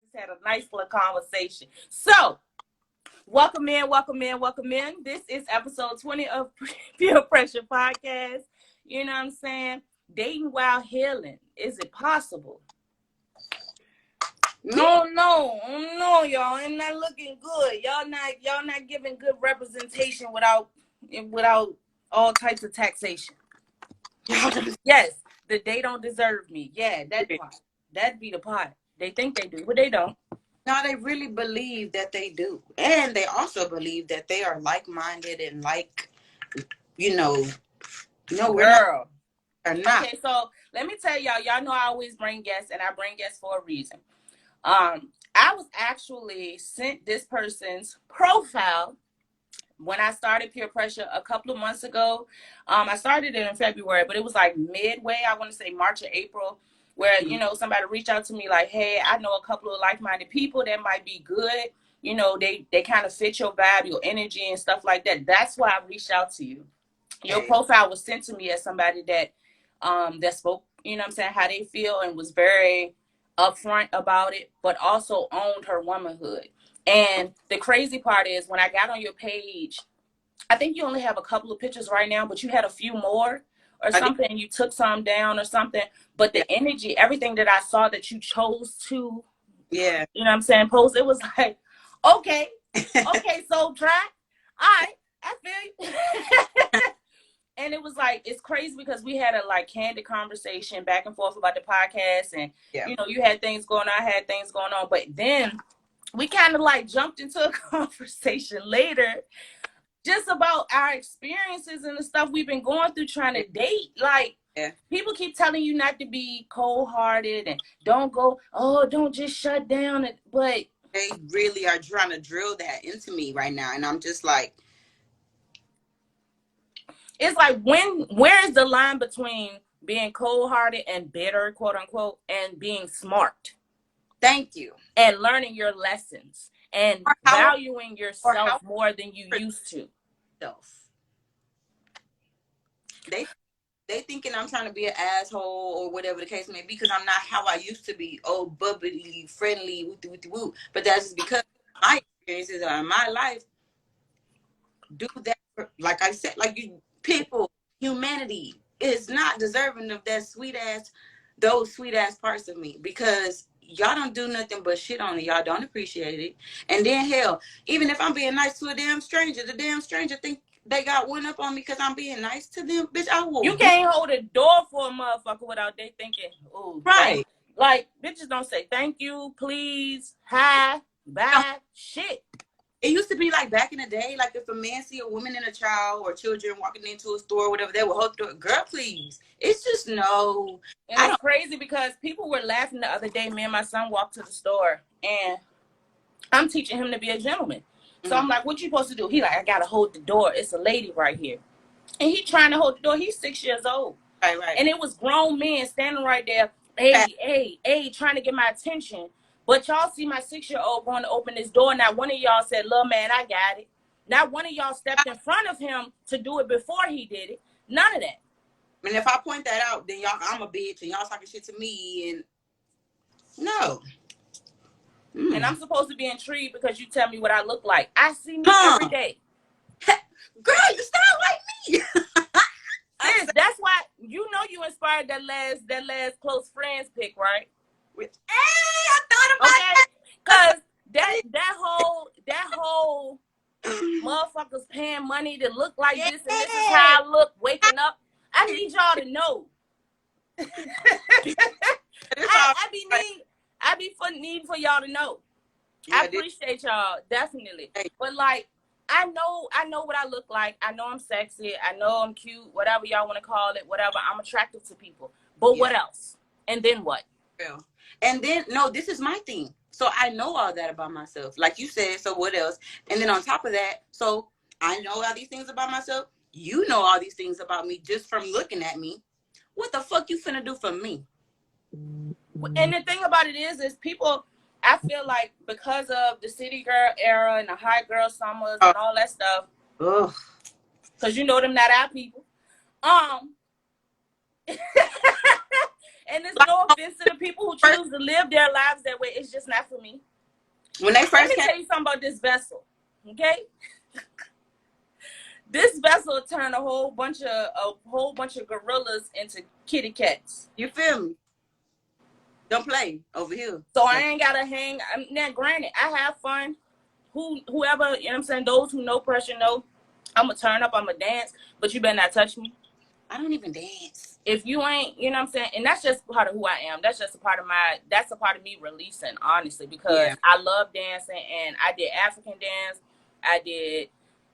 just had a nice little conversation. So, welcome in, welcome in, welcome in. This is episode 20 of Peer Pressure Podcast. You know what I'm saying? Dating while healing. Is it possible? No, y'all. It's not looking good. Y'all not giving good representation without all types of taxation. Yes, they don't deserve me. Yeah, that part. That'd be the part. They think they do, but they don't. No, they really believe that they do. And they also believe that they are like-minded and we're Girl. not. Okay, so let me tell y'all know I always bring guests, and I bring guests for a reason. I was actually sent this person's profile when I started Peer Pressure a couple of months ago. I started it in February, but it was like midway, I want to say March or April, where, somebody reached out to me like, hey, I know a couple of like-minded people that might be good. They kind of fit your vibe, your energy and stuff like that. That's why I reached out to you. Your profile was sent to me as somebody that spoke, how they feel and was very upfront about it, but also owned her womanhood. And the crazy part is when I got on your page, I think you only have a couple of pictures right now, but you had a few more or something. You took some down or something. But the energy, everything that I saw that you chose to, post, it was like, okay, so try. All right, I feel you. And it was like, it's crazy because we had a candid conversation back and forth about the podcast. And, you had things going on, I had things going on. But then we kind of jumped into a conversation later just about our experiences and the stuff we've been going through trying to date. People keep telling you not to be cold-hearted and don't just shut down. But they really are trying to drill that into me right now. And I'm just like, it's like, where is the line between being cold-hearted and bitter, quote unquote, and being smart? Thank you. And learning your lessons and valuing yourself more than you used to. They thinking I'm trying to be an asshole or whatever the case may be, because I'm not how I used to be. Oh, bubbly, friendly, woo. But that's just because my experiences are in my life do that. Like I said, people, humanity is not deserving of those sweet ass parts of me, because y'all don't do nothing but shit on it. Y'all don't appreciate it. And then hell, even if I'm being nice to a damn stranger, the damn stranger think they got one up on me because I'm being nice to them. Bitch, I will. You can't hold a door for a motherfucker without they thinking, ooh. Right. Bitches don't say thank you, please, hi, bye, shit. It used to be back in the day, if a man see a woman and a child or children walking into a store or whatever, they would hold the door, girl, please. It's just no. And it's crazy because people were laughing the other day. Me and my son walked to the store and I'm teaching him to be a gentleman. So I'm like, what you supposed to do? He I gotta hold the door. It's a lady right here. And he trying to hold the door. He's 6 years old. Right. And it was grown men standing right there, hey, trying to get my attention. But y'all see my 6-year-old going to open this door. Not one of y'all said, little man, I got it. Not one of y'all stepped in front of him to do it before he did it. None of that. And if I point that out, then I'm a bitch and y'all talking shit to me. And no. And I'm supposed to be intrigued because you tell me what I look like. I see me every day. Girl, you sound like me. That's why you inspired that last close friends pick, right? I thought about it. Because that whole motherfuckers paying money to look like this, and this is how I look waking up. I need y'all to know. I be need for y'all to know. I appreciate y'all, definitely. But I know what I look like. I know I'm sexy. I know I'm cute. Whatever y'all want to call it. Whatever. I'm attractive to people. But what else? And then what? And then this is my thing. So I know all that about myself, like you said. So what else? And then on top of that, so I know all these things about myself. You know all these things about me just from looking at me. What the fuck you finna do for me? And the thing about it is people, I feel like because of the city girl era and the high girl summers and all that stuff, because them not our people. And it's Like, no offense to the people who choose to live their lives that way. It's just not for me. when they Let first me came, tell you something about this vessel, okay? This vessel turned a whole bunch of gorillas into kitty cats. you feel me? Don't play over here. So I ain't gotta hang. Now, granted, I have fun. Whoever, you know what I'm saying, those who know pressure know I'm gonna turn up, I'm gonna dance, but you better not touch me. I don't even dance. If you ain't, you know what I'm saying, and that's just part of who I am. That's just a part of me releasing, honestly, because Yeah. I love dancing, and I did African dance, I did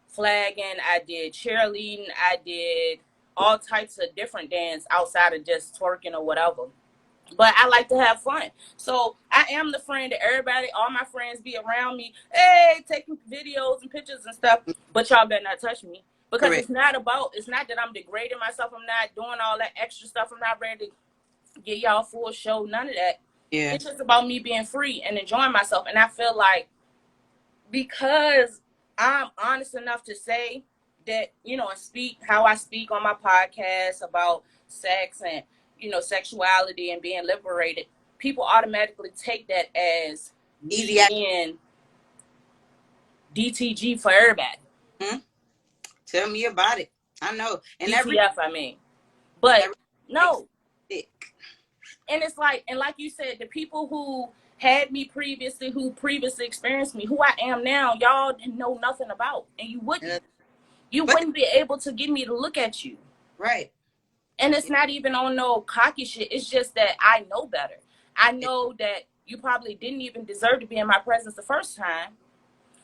flagging, I did cheerleading, I did all types of different dance outside of just twerking or whatever. But I like to have fun. So I am the friend that everybody, all my friends be around me, hey, taking videos and pictures and stuff, but y'all better not touch me. Because Correct. it's not that I'm degrading myself. I'm not doing all that extra stuff. I'm not ready to get y'all full show. None of that. Yeah. It's just about me being free and enjoying myself. And I feel like because I'm honest enough to say that, you know, and speak how I speak on my podcast about sex and, you know, sexuality and being liberated, people automatically take that as Easy. being DTG for everybody. Tell me about it. I know. And DTF, I mean. But no. Thick. And it's like, and like you said, the people who had me previously, who previously experienced me, who I am now, y'all didn't know nothing about. And you wouldn't. You wouldn't be able to get me to look at you. Right. And it's not even on no cocky shit. It's just that I know better. I know that you probably didn't even deserve to be in my presence the first time.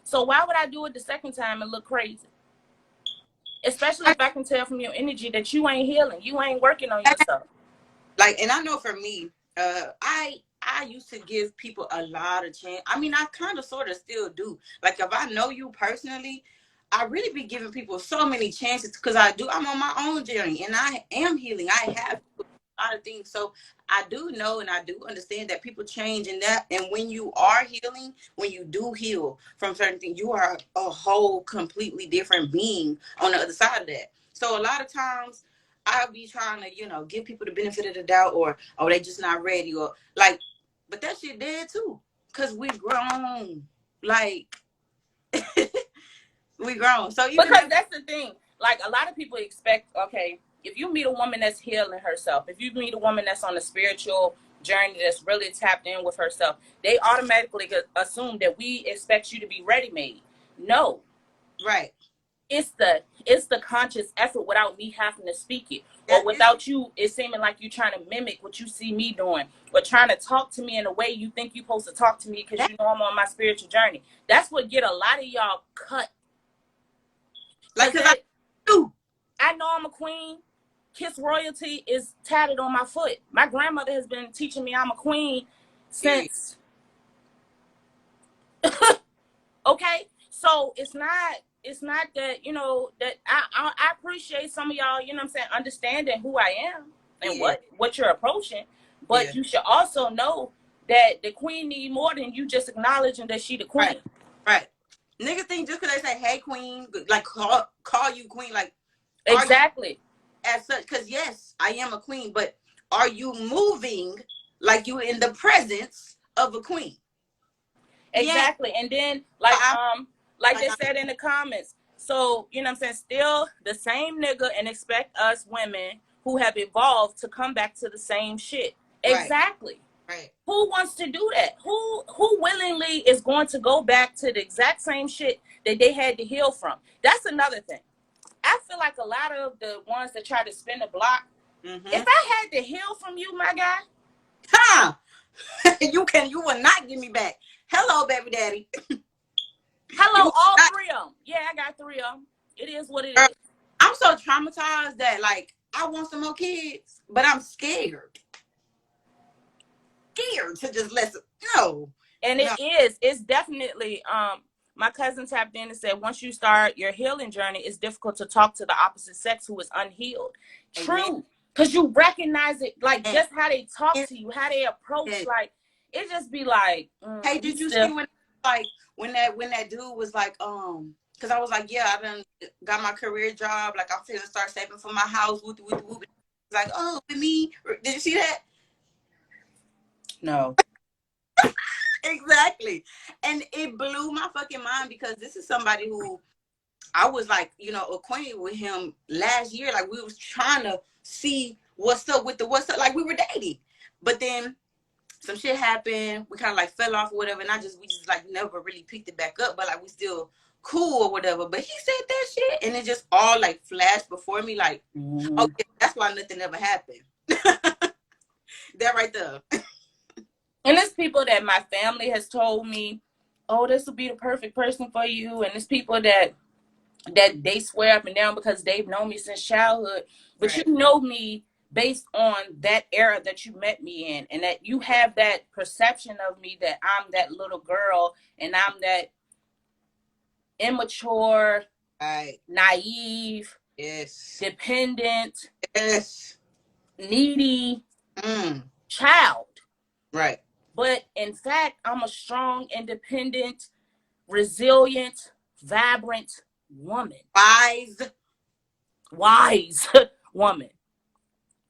So why would I do it the second time and look crazy? Especially if I can tell from your energy that you ain't healing. You ain't working on yourself. Like, and I know for me, I used to give people a lot of chance. I mean, I kind of sort of still do. Like, if I know you personally, I really be giving people so many chances because I'm on my own journey and I am healing. I have a lot of things. So I do know and I do understand that people change in that. And when you are healing, when you do heal from certain things, you are a whole completely different being on the other side of that. So a lot of times I'll be trying to, you know, give people the benefit of the doubt or, oh, they just not ready or like, but that shit dead too. Cause we've grown. Like, we grown. So even because that's the thing. Like, a lot of people expect, okay, if you meet a woman that's healing herself, if you meet a woman that's on a spiritual journey that's really tapped in with herself, they automatically assume that we expect you to be ready-made. No. Right. It's the conscious effort without me having to speak it, or without you it seeming like you trying to mimic what you see me doing, or trying to talk to me in a way you think you're supposed to talk to me because you know I'm on my spiritual journey. That's what get a lot of y'all cut. Like, I know I'm a queen. Kiss royalty is tatted on my foot. My grandmother has been teaching me I'm a queen since. Okay, so it's not that, you know, that I appreciate some of y'all, you know what I'm saying, understanding who I am and what you're approaching, but you should also know that the queen need more than you just acknowledging that she the queen. Right. Niggas think just because they say, hey, queen, like call you queen, like exactly as such, because yes, I am a queen, but are you moving like you in the presence of a queen? Exactly. And then like they said in the comments, so, you know what I'm saying, still the same nigga and expect us women who have evolved to come back to the same shit. Exactly. Right. Who wants to do that? Who willingly is going to go back to the exact same shit that they had to heal from? That's another thing. I feel like a lot of the ones that try to spin the block, if I had to heal from you, my guy, you will not give me back. Hello, baby daddy. Hello, all three of them. Yeah, I got 3 of them. It is what it is. I'm so traumatized that, like, I want some more kids, but I'm scared. Scared to just listen. No. And it's definitely, my cousin tapped in and said, once you start your healing journey, it's difficult to talk to the opposite sex who is unhealed. True. Because you recognize it, like, just how they talk to you, how they approach, like, it just be like, hey, did you see when that dude was like, because I was like, yeah, I done got my career job, like I'm finna start saving for my house, whoop, whoop, whoop. Like, oh, with me, did you see that? No. Exactly. And it blew my fucking mind because this is somebody who I was like, you know, acquainted with him last year. Like we was trying to see what's up with the what's up. Like we were dating. But then some shit happened. We kind of like fell off or whatever. And we just like never really picked it back up. But like we still cool or whatever. But he said that shit. And it just all like flashed before me. Like, okay, that's why nothing ever happened. That right there. And it's people that my family has told me, oh, this will be the perfect person for you. And it's people that they swear up and down because they've known me since childhood. But Right. you know me based on that era that you met me in, and that you have that perception of me that I'm that little girl and I'm that immature, Right. naive, Yes. dependent, Yes. needy Mm. child. Right. But in fact, I'm a strong, independent, resilient, vibrant woman. Wise woman.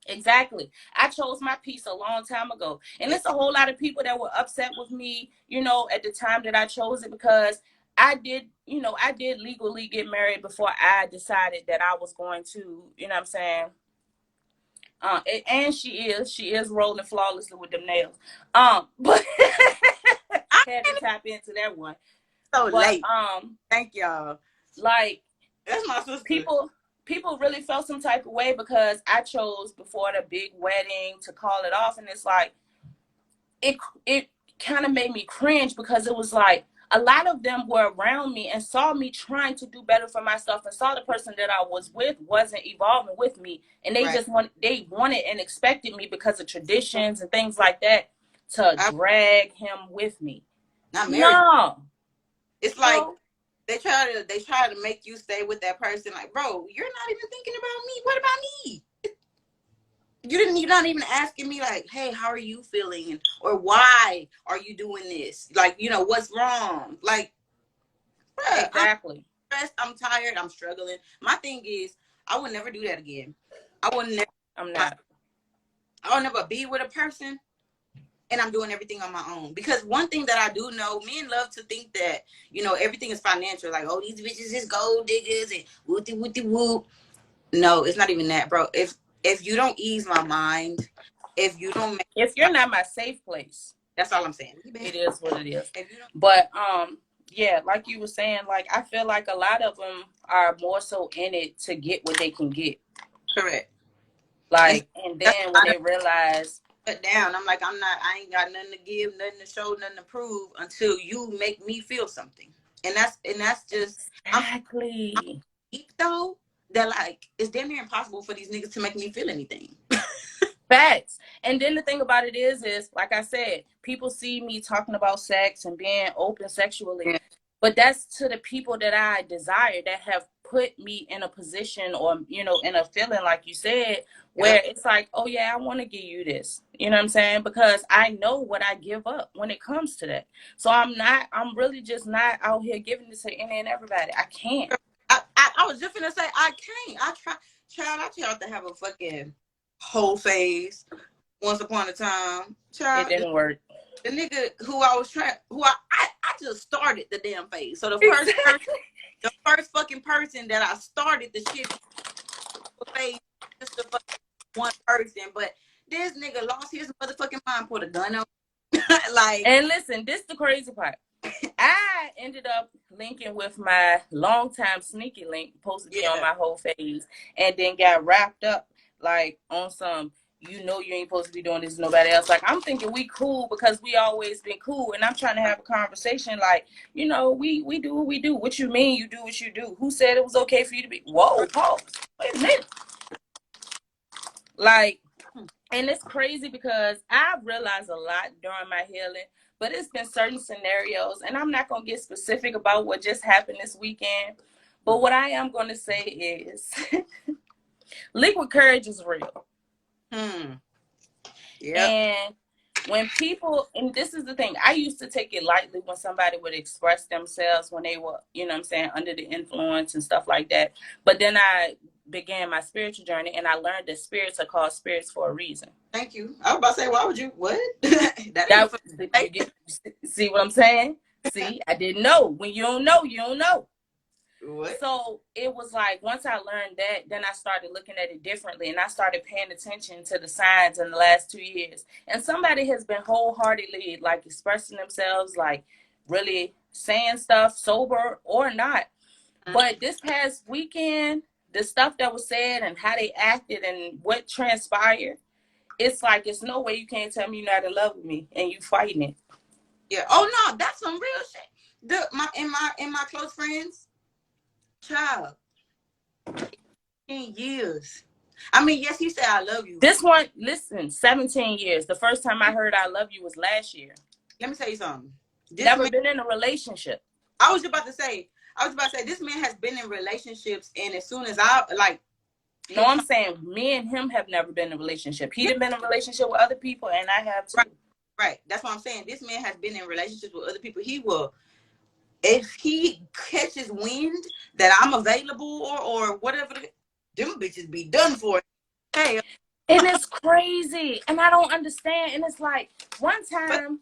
Exactly. I chose my peace a long time ago. And there's a whole lot of people that were upset with me, you know, at the time that I chose it, because I did legally get married before I decided that I was going to, you know what I'm saying? And she is rolling flawlessly with them nails. But had to tap into that one. So late. Thank y'all. Like, that's my sister. People really felt some type of way because I chose before the big wedding to call it off, and it's like it kind of made me cringe because it was like a lot of them were around me and saw me trying to do better for myself and saw the person that I was with wasn't evolving with me, and they just wanted and expected me because of traditions and things like that to drag him with me. Not married. No. It's like they try to make you stay with that person. Like, bro, you're not even thinking about me. What about me? You're not even asking me like, hey, how are you feeling? Or why are you doing this? Like, you know, what's wrong? Like, bruh, exactly. I'm stressed, I'm tired, I'm struggling. My thing is, I would never do that again. I would never be with a person and I'm doing everything on my own. Because one thing that I do know, men love to think that, you know, everything is financial. Like, oh, these bitches is gold diggers and wooty wooty whoop. No, it's not even that, bro. If you don't ease my mind, if you're not my safe place, that's all I'm saying. It is what it is. But yeah, like you were saying, like I feel like a lot of them are more so in it to get what they can get. Correct. Like, and then when they realize, put down, I'm like, I ain't got nothing to give, nothing to show, nothing to prove until you make me feel something. And that's just exactly. I'm deep though. That like it's damn near impossible for these niggas to make me feel anything. Facts. And then the thing about it is like I said, people see me talking about sex and being open sexually, but that's to the people that I desire, that have put me in a position or, you know, in a feeling, like you said, where it's like, oh yeah, I want to give you this, you know what I'm saying? Because I know what I give up when it comes to that. So I'm really just not out here giving this to any and everybody. I can't. I was just gonna say I can't. I tried to have a fucking whole phase once upon a time. It didn't work. The nigga who I just started the damn phase. So the first fucking person that I started the shit phase, just the fucking one person. But this nigga lost his motherfucking mind, put a gun on. Like, and listen, this is the crazy part. I ended up linking with my longtime sneaky link, supposed to be on my whole phase, and then got wrapped up like on some, you know, you ain't supposed to be doing this to nobody else. Like, I'm thinking we cool because we always been cool, and I'm trying to have a conversation like, you know, we do what we do. What you mean you do what you do? Who said it was okay for you to be? Whoa, pause. Wait a minute. Like, and it's crazy because I've realized a lot during my healing, but it's been certain scenarios, and I'm not going to get specific about what just happened this weekend. But what I am going to say is liquid courage is real. Yeah. And when people, and this is the thing, I used to take it lightly when somebody would express themselves when they were, you know what I'm saying, under the influence and stuff like that. But then I began my spiritual journey, and I learned that spirits are called spirits for a reason. Thank you. I was about to say, why would you? What? That ain't You get, see what I'm saying? See, I didn't know. When you don't know, you don't know. What? So it was like, once I learned that, then I started looking at it differently, and I started paying attention to the signs in the last 2 years. And somebody has been wholeheartedly like expressing themselves, like really saying stuff, sober or not. But this past weekend, the stuff that was said and how they acted and what transpired, it's like, it's no way you can't tell me you're not in love with me and you fighting it. Yeah. Oh no, that's some real shit. In my close friends, child, 10 years. I mean, yes, he said I love you. This one, listen, 17 years. The first time I heard I love you was last year. Let me tell you something. Never been in a relationship. I was about to say, this man has been in relationships, and as soon as No, I'm saying me and him have never been in a relationship. He'd been in a relationship with other people, and I have too. Right. That's what I'm saying. This man has been in relationships with other people. He will, if he catches wind that I'm available or whatever, them bitches be done for. Hey, and it's crazy, and I don't understand. And it's like, one time,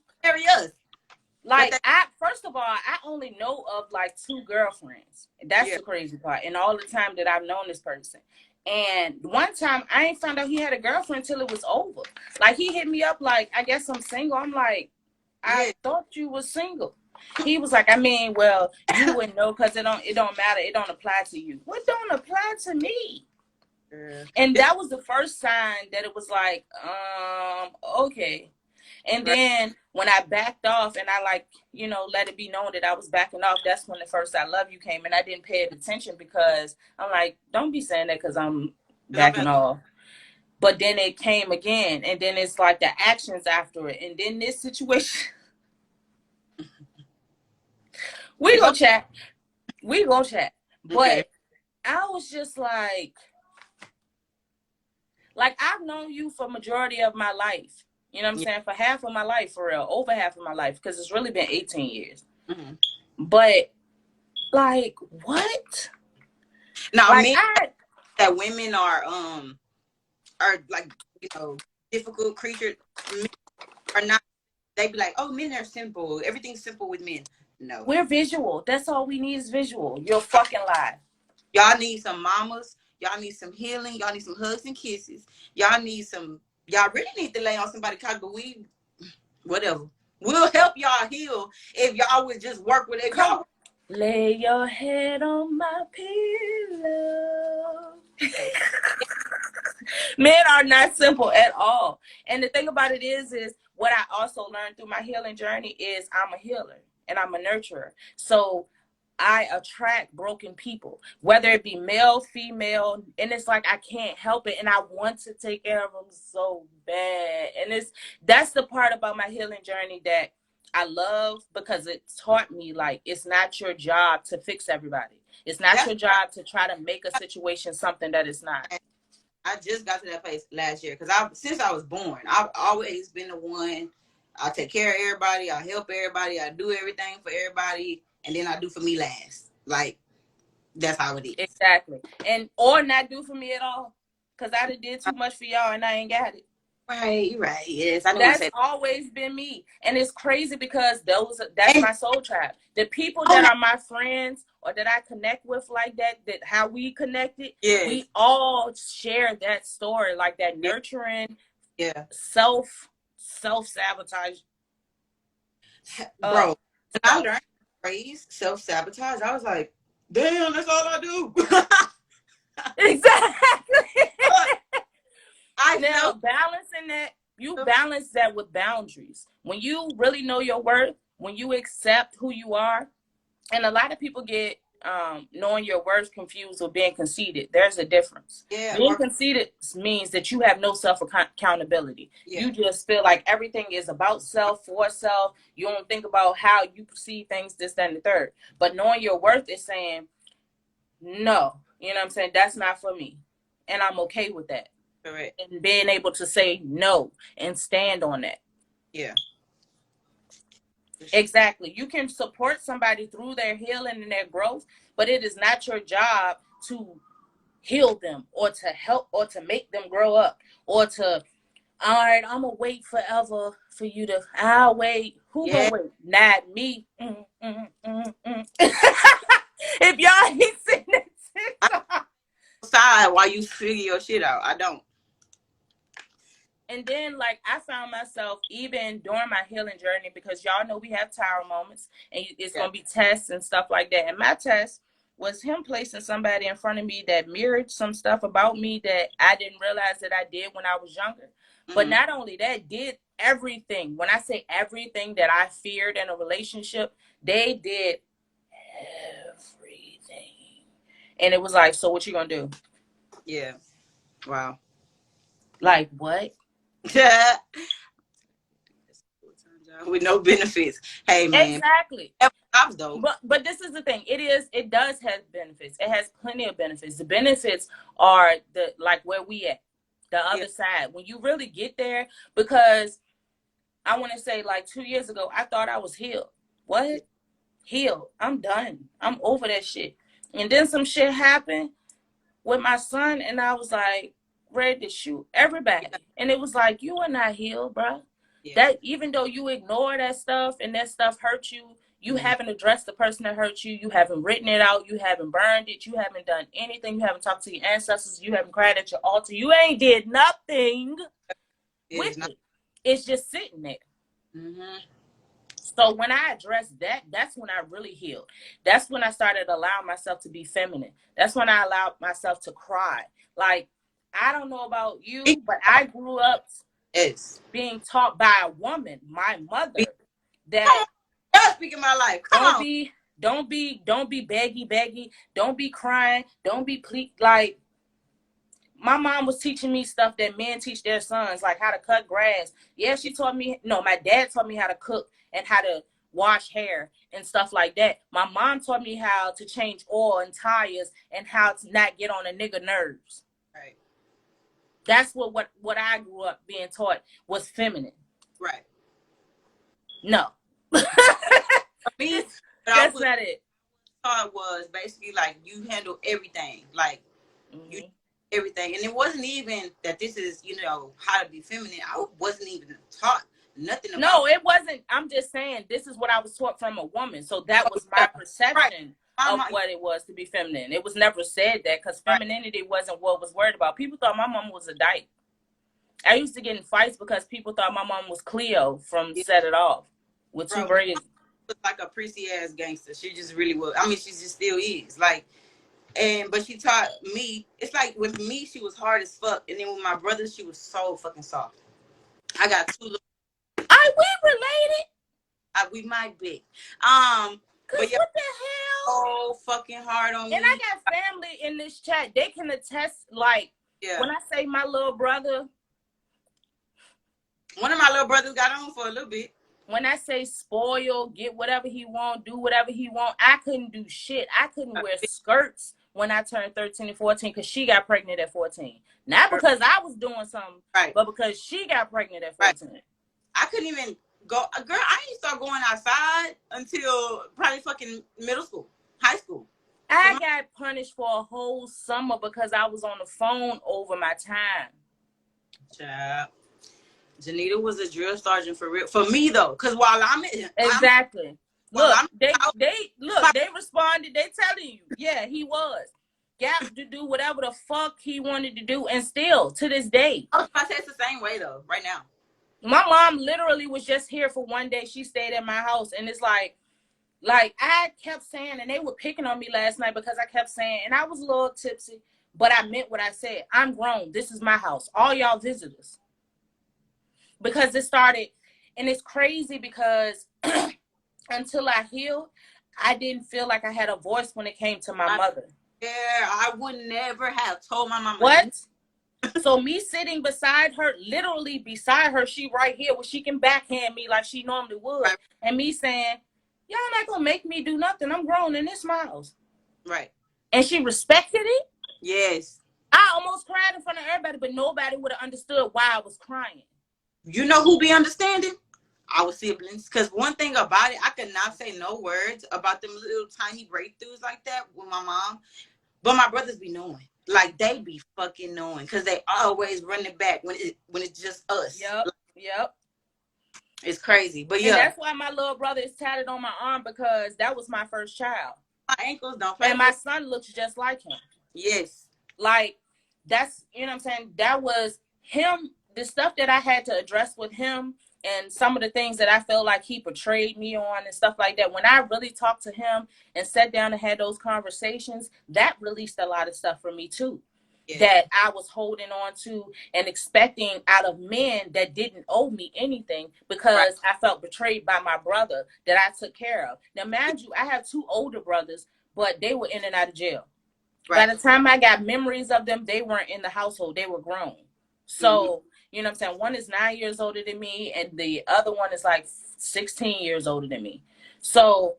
like, first of all, I only know of like 2 girlfriends. That's the crazy part. And all the time that I've known this person. And one time I ain't found out he had a girlfriend till it was over. Like, he hit me up like, I guess I'm single. I'm like, I thought you was single. He was like, I mean, well, you wouldn't know because it don't matter. It don't apply to you. What don't apply to me? And that was the first sign that it was like, okay. And then when I backed off and I, like, you know, let it be known that I was backing off, that's when the first I love you came. And I didn't pay attention because I'm like, don't be saying that because I'm backing off. But then it came again. And then it's like the actions after it. And then this situation, we gonna chat. But I was just like I've known you for majority of my life. You know what I'm saying? For half of my life, for real. Over half of my life. Because it's really been 18 years. But, like, what? Now, like, that women are like, you know, difficult creatures. Men are not. They be like, oh, men are simple. Everything's simple with men. No. We're visual. That's all we need is visual. You're fucking lying. Y'all need some mamas. Y'all need some healing. Y'all need some hugs and kisses. Y'all really need to lay on somebody's couch, but whatever. We'll help y'all heal if y'all would just work with it. Y'all lay your head on my pillow. Men are not simple at all. And the thing about it is what I also learned through my healing journey is I'm a healer and I'm a nurturer. So I attract broken people, whether it be male, female, and it's like I can't help it, and I want to take care of them so bad. And that's the part about my healing journey that I love, because it taught me, like, it's not your job to fix everybody. It's not your job to try to make a situation something that it's not. I just got to that place last year because since I was born, I've always been the one. I take care of everybody. I help everybody. I do everything for everybody. And then I do for me last. Like, that's how it is. Exactly. Or not do for me at all. Because I did too much for y'all and I ain't got it. Right. Yes. That's always been me. And it's crazy because that's my soul tribe. The people that are my friends or that I connect with like that how we connected, we all share that story, like that nurturing, self-sabotage. Bro, I learned phrase self-sabotage. I was like, damn, that's all I do. Exactly. Now, balancing that, you balance that with boundaries. When you really know your worth, when you accept who you are, and a lot of people get knowing your worth confused with being conceited. There's a difference. Being conceited means that you have no self-accountability. You just feel like everything is about self, for self. You don't think about how you perceive things, this, that, and the third. But knowing your worth is saying, no, you know what I'm saying? That's not for me. And I'm okay with that. Correct. And being able to say no and stand on that. Yeah. Exactly. You can support somebody through their healing and their growth, but it is not your job to heal them or to help or to make them grow up or to, all right, I'm gonna wait forever for you to. I'll wait. Who gonna Yeah. wait? Not me. If y'all ain't seen I it, side while you figure your shit out. I don't. and then like I found myself even during my healing journey, because y'all know we have tower moments and it's gonna be tests and stuff like that. And my test was him placing somebody in front of me that mirrored some stuff about me that I didn't realize that I did when I was younger. But not only that, did everything. When I say everything that I feared in a relationship, they did everything. And it was like, so what you gonna do? Yeah. Wow. Like what? With no benefits. Hey man. Exactly. Though. But this is the thing. It does have benefits. It has plenty of benefits. The benefits are the like where we at. The other side. When you really get there, because I want to say like 2 years ago, I thought I was healed. What? Healed. I'm done. I'm over that shit. And then some shit happened with my son, and I was like ready to shoot everybody. And it was like, you are not healed, bro. That even though you ignore that stuff and that stuff hurt you, you haven't addressed the person that hurt you. You haven't written it out. You haven't burned it. You haven't done anything. You haven't talked to your ancestors. You haven't cried at your altar. You ain't did nothing with it. It's just sitting there. So when I addressed that, that's when I really healed. That's when I started allowing myself to be feminine. That's when I allowed myself to cry. Like, I don't know about you, but I grew up being taught by a woman, my mother, that speaking my life. Don't be beggy. Don't be crying. Don't be like. My mom was teaching me stuff that men teach their sons, like how to cut grass. Yeah, she taught me. No, my dad taught me how to cook and how to wash hair and stuff like that. My mom taught me how to change oil and tires and how to not get on a nigga nerves. Right. That's what I grew up being taught was feminine. Right. No. Me, that's not it. Taught was basically like you handle everything, like you everything, and it wasn't even that this is how to be feminine. I wasn't even taught nothing about no, it wasn't. I'm just saying this is what I was taught from a woman, so that was my perception of what it was to be feminine. It was never said that, because femininity wasn't what was worried about. People thought my mom was a dyke. I used to get in fights because people thought my mom was Cleo from Set It Off with two braids. Like a prissy ass gangster. She just really was. I mean, she just still is. Like, but she taught me. It's like with me, she was hard as fuck, and then with my brothers, she was so fucking soft. I got two little. We related? We might be. But what the hell? So fucking hard on me. And I got family in this chat. They can attest. Like, when I say my little brother, one of my little brothers got on for a little bit. When I say spoil, get whatever he want, do whatever he want, I couldn't do shit. I couldn't wear skirts when I turned 13 and 14 because she got pregnant at 14. Not because I was doing something, but because she got pregnant at 14. I couldn't even go. Girl, I didn't start going outside until probably fucking middle school, high school. I got punished for a whole summer because I was on the phone over my time. Child. Janita was a drill sergeant for real. For me though, because while I'm in exactly. They responded. They telling you, yeah, he was. Got to do whatever the fuck he wanted to do, and still to this day. I say it's the same way though. Right now, my mom literally was just here for one day. She stayed at my house, and it's like I kept saying, and they were picking on me last night because I kept saying, and I was a little tipsy, but I meant what I said. I'm grown. This is my house. All y'all visitors. Because it started, and it's crazy because until I healed, I didn't feel like I had a voice when it came to my mother. Yeah, I would never have told my mama. What? So me sitting beside her, literally beside her, she right here where she can backhand me like she normally would. Right. And me saying, y'all not going to make me do nothing. I'm grown in this house. Right. And she respected it. Yes. I almost cried in front of everybody, but nobody would have understood why I was crying. You know who be understanding? Our siblings. Because one thing about it, I could not say no words about them little tiny breakthroughs like that with my mom. But my brothers be knowing. like they be fucking knowing because they always run it back when it's just us. Yep. Like, Yep. it's crazy, but And yeah, that's why my little brother is tatted on my arm, because that was my first child. my ankles don't play. And my son looks just like him. Yes. Like, that's, you know what I'm saying? That was him, the stuff that I had to address with him, and some of the things that I felt like he portrayed me on and stuff like that. When I really talked to him and sat down and had those conversations, that released a lot of stuff for me too. Yeah. That I was holding on to and expecting out of men that didn't owe me anything, because Right. I felt betrayed by my brother that I took care of. Now, mind you, I have 2 older brothers, but they were in and out of jail. Right. By the time I got memories of them, they weren't in the household. They were grown. So, you know what I'm saying? One is 9 years older than me, and the other one is like 16 years older than me. So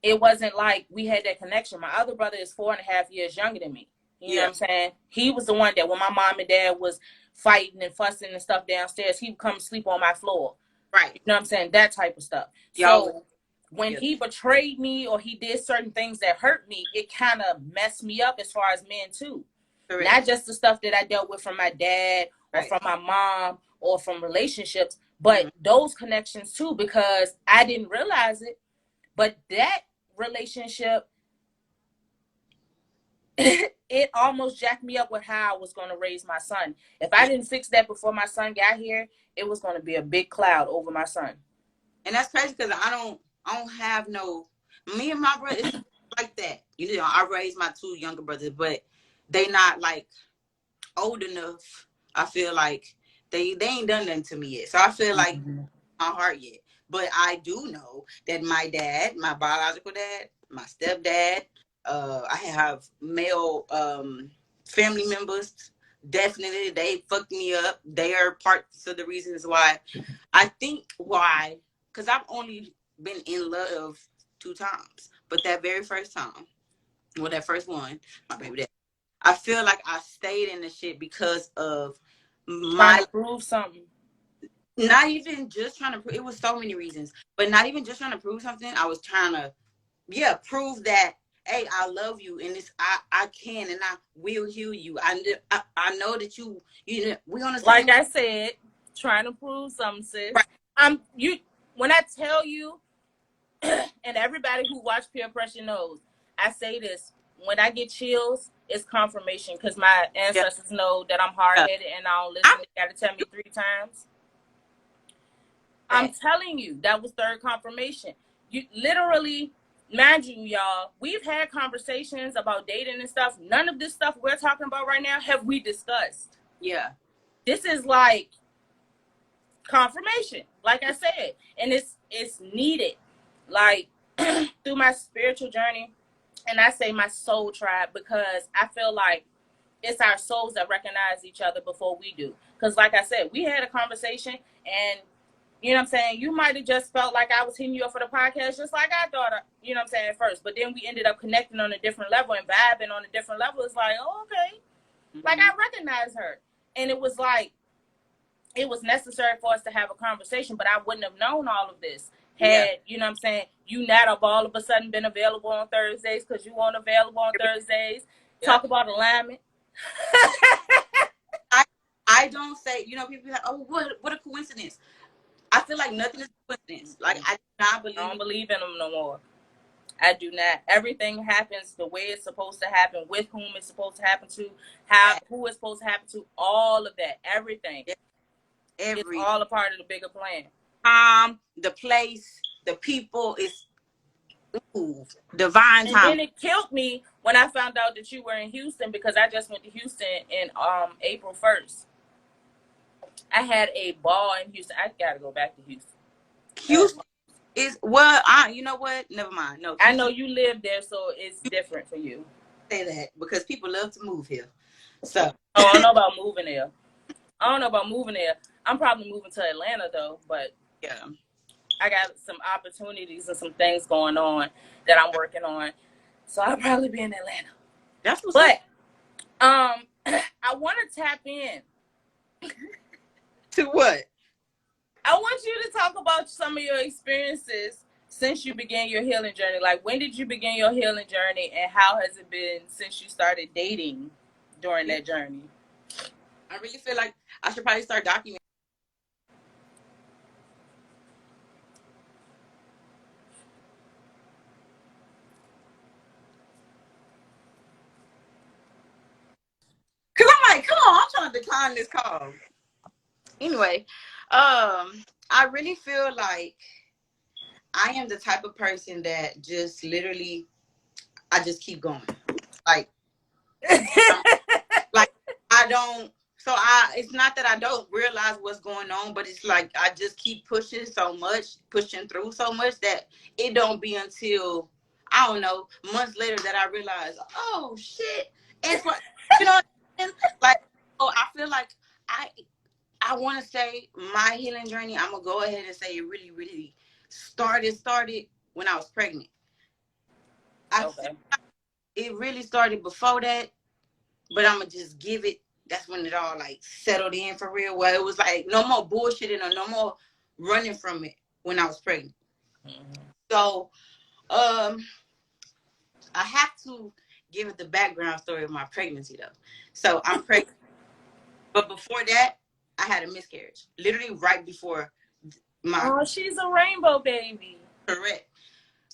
it wasn't like we had that connection. My other brother is 4.5 years younger than me. You know what I'm saying? He was the one that when my mom and dad was fighting and fussing and stuff downstairs, he would come sleep on my floor. Right. You know what I'm saying? That type of stuff. So when he betrayed me or he did certain things that hurt me, it kind of messed me up as far as men too. Correct. Not just the stuff that I dealt with from my dad or from my mom or from relationships, but those connections too, because I didn't realize it. But that relationship, it almost jacked me up with how I was going to raise my son. If I didn't fix that before my son got here, it was going to be a big cloud over my son. And that's crazy because I don't have no, me and my brother, it's like that. You know, I raised my 2 younger brothers, but they not like old enough. I feel like they ain't done nothing to me yet. So I feel like my heart yet. But I do know that my dad, my biological dad, my stepdad, I have male family members. Definitely, they fucked me up. They are parts of the reasons why. I think why, because I've only been in love 2 times. But that very first time, well, that first one, my baby dad, I feel like I stayed in the shit because of trying to prove something. Not even just trying to prove, it was so many reasons, but not even just trying to prove something. I was trying to, prove that, hey, I love you, and it's I can and I will heal you. I know that you we on the same. Like I said, trying to prove something, sis. Right. When I tell you, and everybody who watched Peer Pressure knows, I say this. When I get chills, it's confirmation, because my ancestors know that I'm hard-headed and I don't listen. They got to tell me 3 times. I'm telling you, that was 3rd confirmation. You literally, mind you, y'all, we've had conversations about dating and stuff. None of this stuff we're talking about right now have we discussed. Yeah. This is like confirmation, like I said. And it's needed. Like, through my spiritual journey, and I say my soul tribe, because I feel like it's our souls that recognize each other before we do. Because like I said, we had a conversation, and you know what I'm saying, you might have just felt like I was hitting you up for the podcast just like I thought, you know what I'm saying, at first. But then we ended up connecting on a different level and vibing on a different level. It's like, oh, okay. Like, I recognize her. And it was like, it was necessary for us to have a conversation, but I wouldn't have known all of this had, you know what I'm saying, you not have all of a sudden been available on Thursdays, because you weren't available on Thursdays. Talk about alignment. I don't say, you know, people be like, oh, what a coincidence. I feel like nothing is a coincidence. Like, I don't believe in them no more. I do not. Everything happens the way it's supposed to happen, with whom it's supposed to happen to, who it's supposed to happen to, all of that, everything. It's all a part of the bigger plan. The place, the people, is divine time. And then it killed me when I found out that you were in Houston, because I just went to Houston in April 1st. I had a ball in Houston. I gotta go back to Houston. Houston is you know what? Never mind. No, Houston. I know you live there, so it's different for you. Say that because people love to move here. So I don't know about moving there. I'm probably moving to Atlanta though, but I got some opportunities and some things going on that I'm working on, so I'll probably be in Atlanta. That's what's up. I want to tap in. To what? I want you to talk about some of your experiences since you began your healing journey. Like, when did you begin your healing journey, and how has it been since you started dating? during that journey. I really feel like I should probably start documenting. Cause I'm like, come on, I'm trying to decline this call. Anyway, I really feel like I am the type of person that just literally, I just keep going. Like, like I don't. So it's not that I don't realize what's going on, but it's like I just keep pushing so much, pushing through so much that it don't be until I don't know months later that I realize, oh shit, it's what you know. What I mean? Like, oh, I feel like I want to say my healing journey. I'm gonna go ahead and say it really started when I was pregnant. Okay. It really started before that, but I'm gonna just give it. That's when it all like settled in for real. Where it was like no more bullshitting or no more running from it when I was pregnant. Mm-hmm. So, I have to give it the background story of my pregnancy though. So I'm pregnant, but before that, I had a miscarriage. Literally right before my. Oh, she's a rainbow baby. Correct.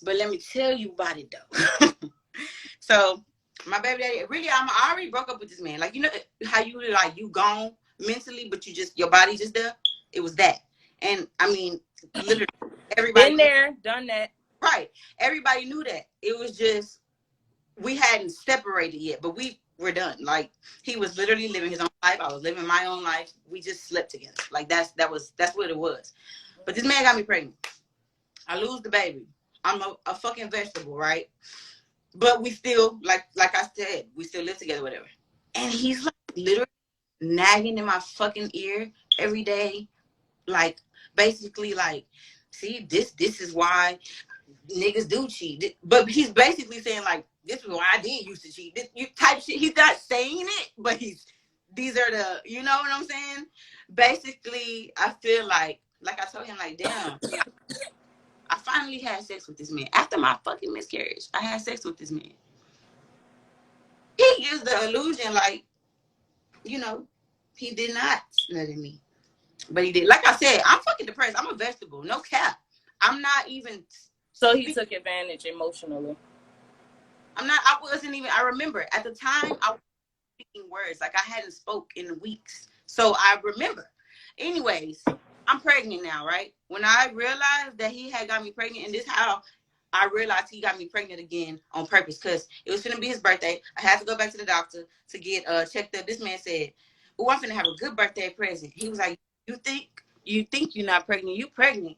But let me tell you about it though. So my baby daddy, really, I already broke up with this man. Like, you know how you like you gone mentally, but you just your body just there. It was that, and I mean, literally everybody been there, done that. Right, everybody knew that. It was just we hadn't separated yet, but we were done. Like he was literally living his own life. I was living my own life. We just slept together. Like that's what it was. But this man got me pregnant. I lose the baby. I'm a fucking vegetable, right? But we still, like I said, we still live together, whatever. And he's like literally nagging in my fucking ear every day. Like, basically, like, see, this is why niggas do cheat. But he's basically saying, like, this is why I did used to cheat. This, you type shit. He's not saying it, but these are the, you know what I'm saying? Basically, I feel like I told him, like, damn. I finally had sex with this man. After my fucking miscarriage, I had sex with this man. He gives the illusion like, you know, he did not nut in me. But he did. Like I said, I'm fucking depressed. I'm a vegetable. No cap. I'm not even. So he took advantage emotionally. I wasn't even. I remember at the time I was speaking words. Like I hadn't spoke in weeks. So I remember. Anyways, I'm pregnant now, right? When I realized that he had got me pregnant, and this how I realized he got me pregnant again on purpose, because it was gonna be his birthday. I had to go back to the doctor to get checked up. This man said, "Oh, I'm gonna have a good birthday present." He was like, "You think you're not pregnant? You pregnant?"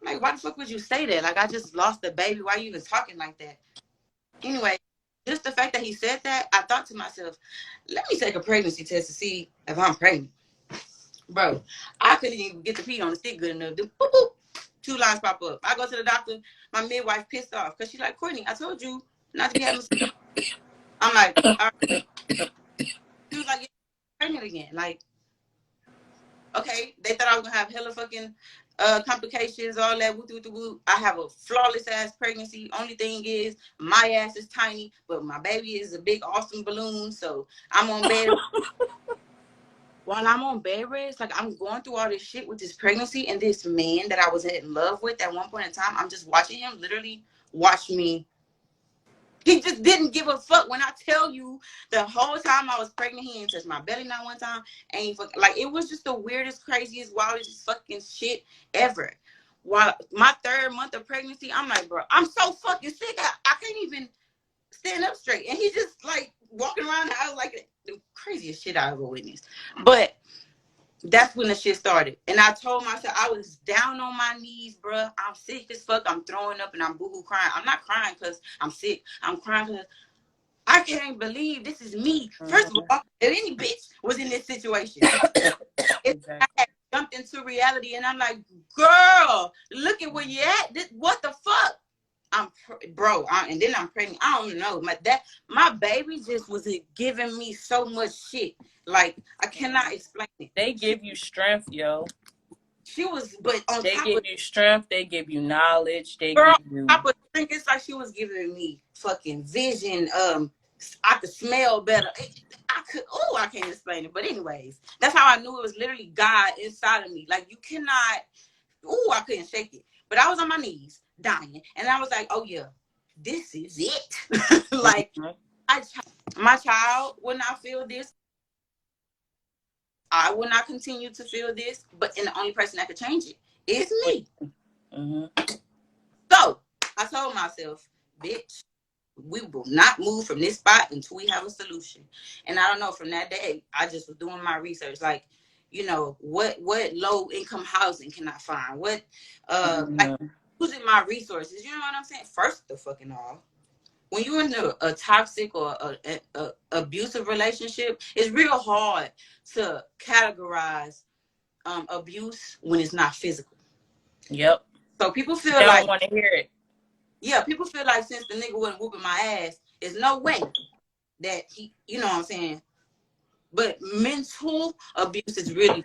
I'm like, why the fuck would you say that? Like, I just lost the baby. Why are you even talking like that? Anyway, just the fact that he said that, I thought to myself, let me take a pregnancy test to see if I'm pregnant. Bro, I couldn't even get the pee on the stick good enough. Boop, boop. 2 lines pop up. I go to the doctor. My midwife pissed off because she's like, Courtney, I told you not to be having. I'm like, all right. She was like, yeah, pregnant again. Like, okay, they thought I was gonna have hella fucking complications, all that. Woo. I have a flawless ass pregnancy. Only thing is, my ass is tiny, but my baby is a big, awesome balloon. So I'm on bed. While I'm on bed rest, like I'm going through all this shit with this pregnancy and this man that I was in love with at one point in time. I'm just watching him literally watch me. He just didn't give a fuck. When I tell you the whole time I was pregnant, he ain't touched my belly not one time. Ain't fucking, like, it was just the weirdest, craziest, wildest fucking shit ever. While my 3rd month of pregnancy, I'm like, bro, I'm so fucking sick. I can't even stand up straight. And he just like walking around the house like the craziest shit I ever witnessed. But that's when the shit started. And I told myself, I was down on my knees, bro. I'm sick as fuck. I'm throwing up and I'm boohoo crying. I'm not crying because I'm sick. I'm crying because I can't believe this is me. First of all, if any bitch was in this situation, exactly. I had jumped into reality and I'm like, girl, look at where you at. What the fuck? And then I'm pregnant. I don't know. My baby just was giving me so much shit. Like, I cannot explain it. They give you strength, yo. She was, but on they top give of you strength, they give you knowledge, they girl, give you. Top of strength, it's like she was giving me fucking vision. I could smell better. I can't explain it. But anyways, that's how I knew it was literally God inside of me. Like, you cannot, I couldn't shake it. But I was on my knees dying. And I was like, oh yeah, this is it. Like, my child will not feel this. I will not continue to feel this. But and the only person that could change it is me. Mm-hmm. So I told myself, bitch, we will not move from this spot until we have a solution. And I don't know, from that day, I just was doing my research. Like, you know, what low income housing can I find? What, like, using my resources. You know what I'm saying? First the fucking all, when you're in a toxic or a abusive relationship, it's real hard to categorize abuse when it's not physical. Yep. So people feel they like, don't want to hear it. Yeah, people feel like since the nigga wasn't whooping my ass, there's no way that he, you know what I'm saying? But mental abuse is really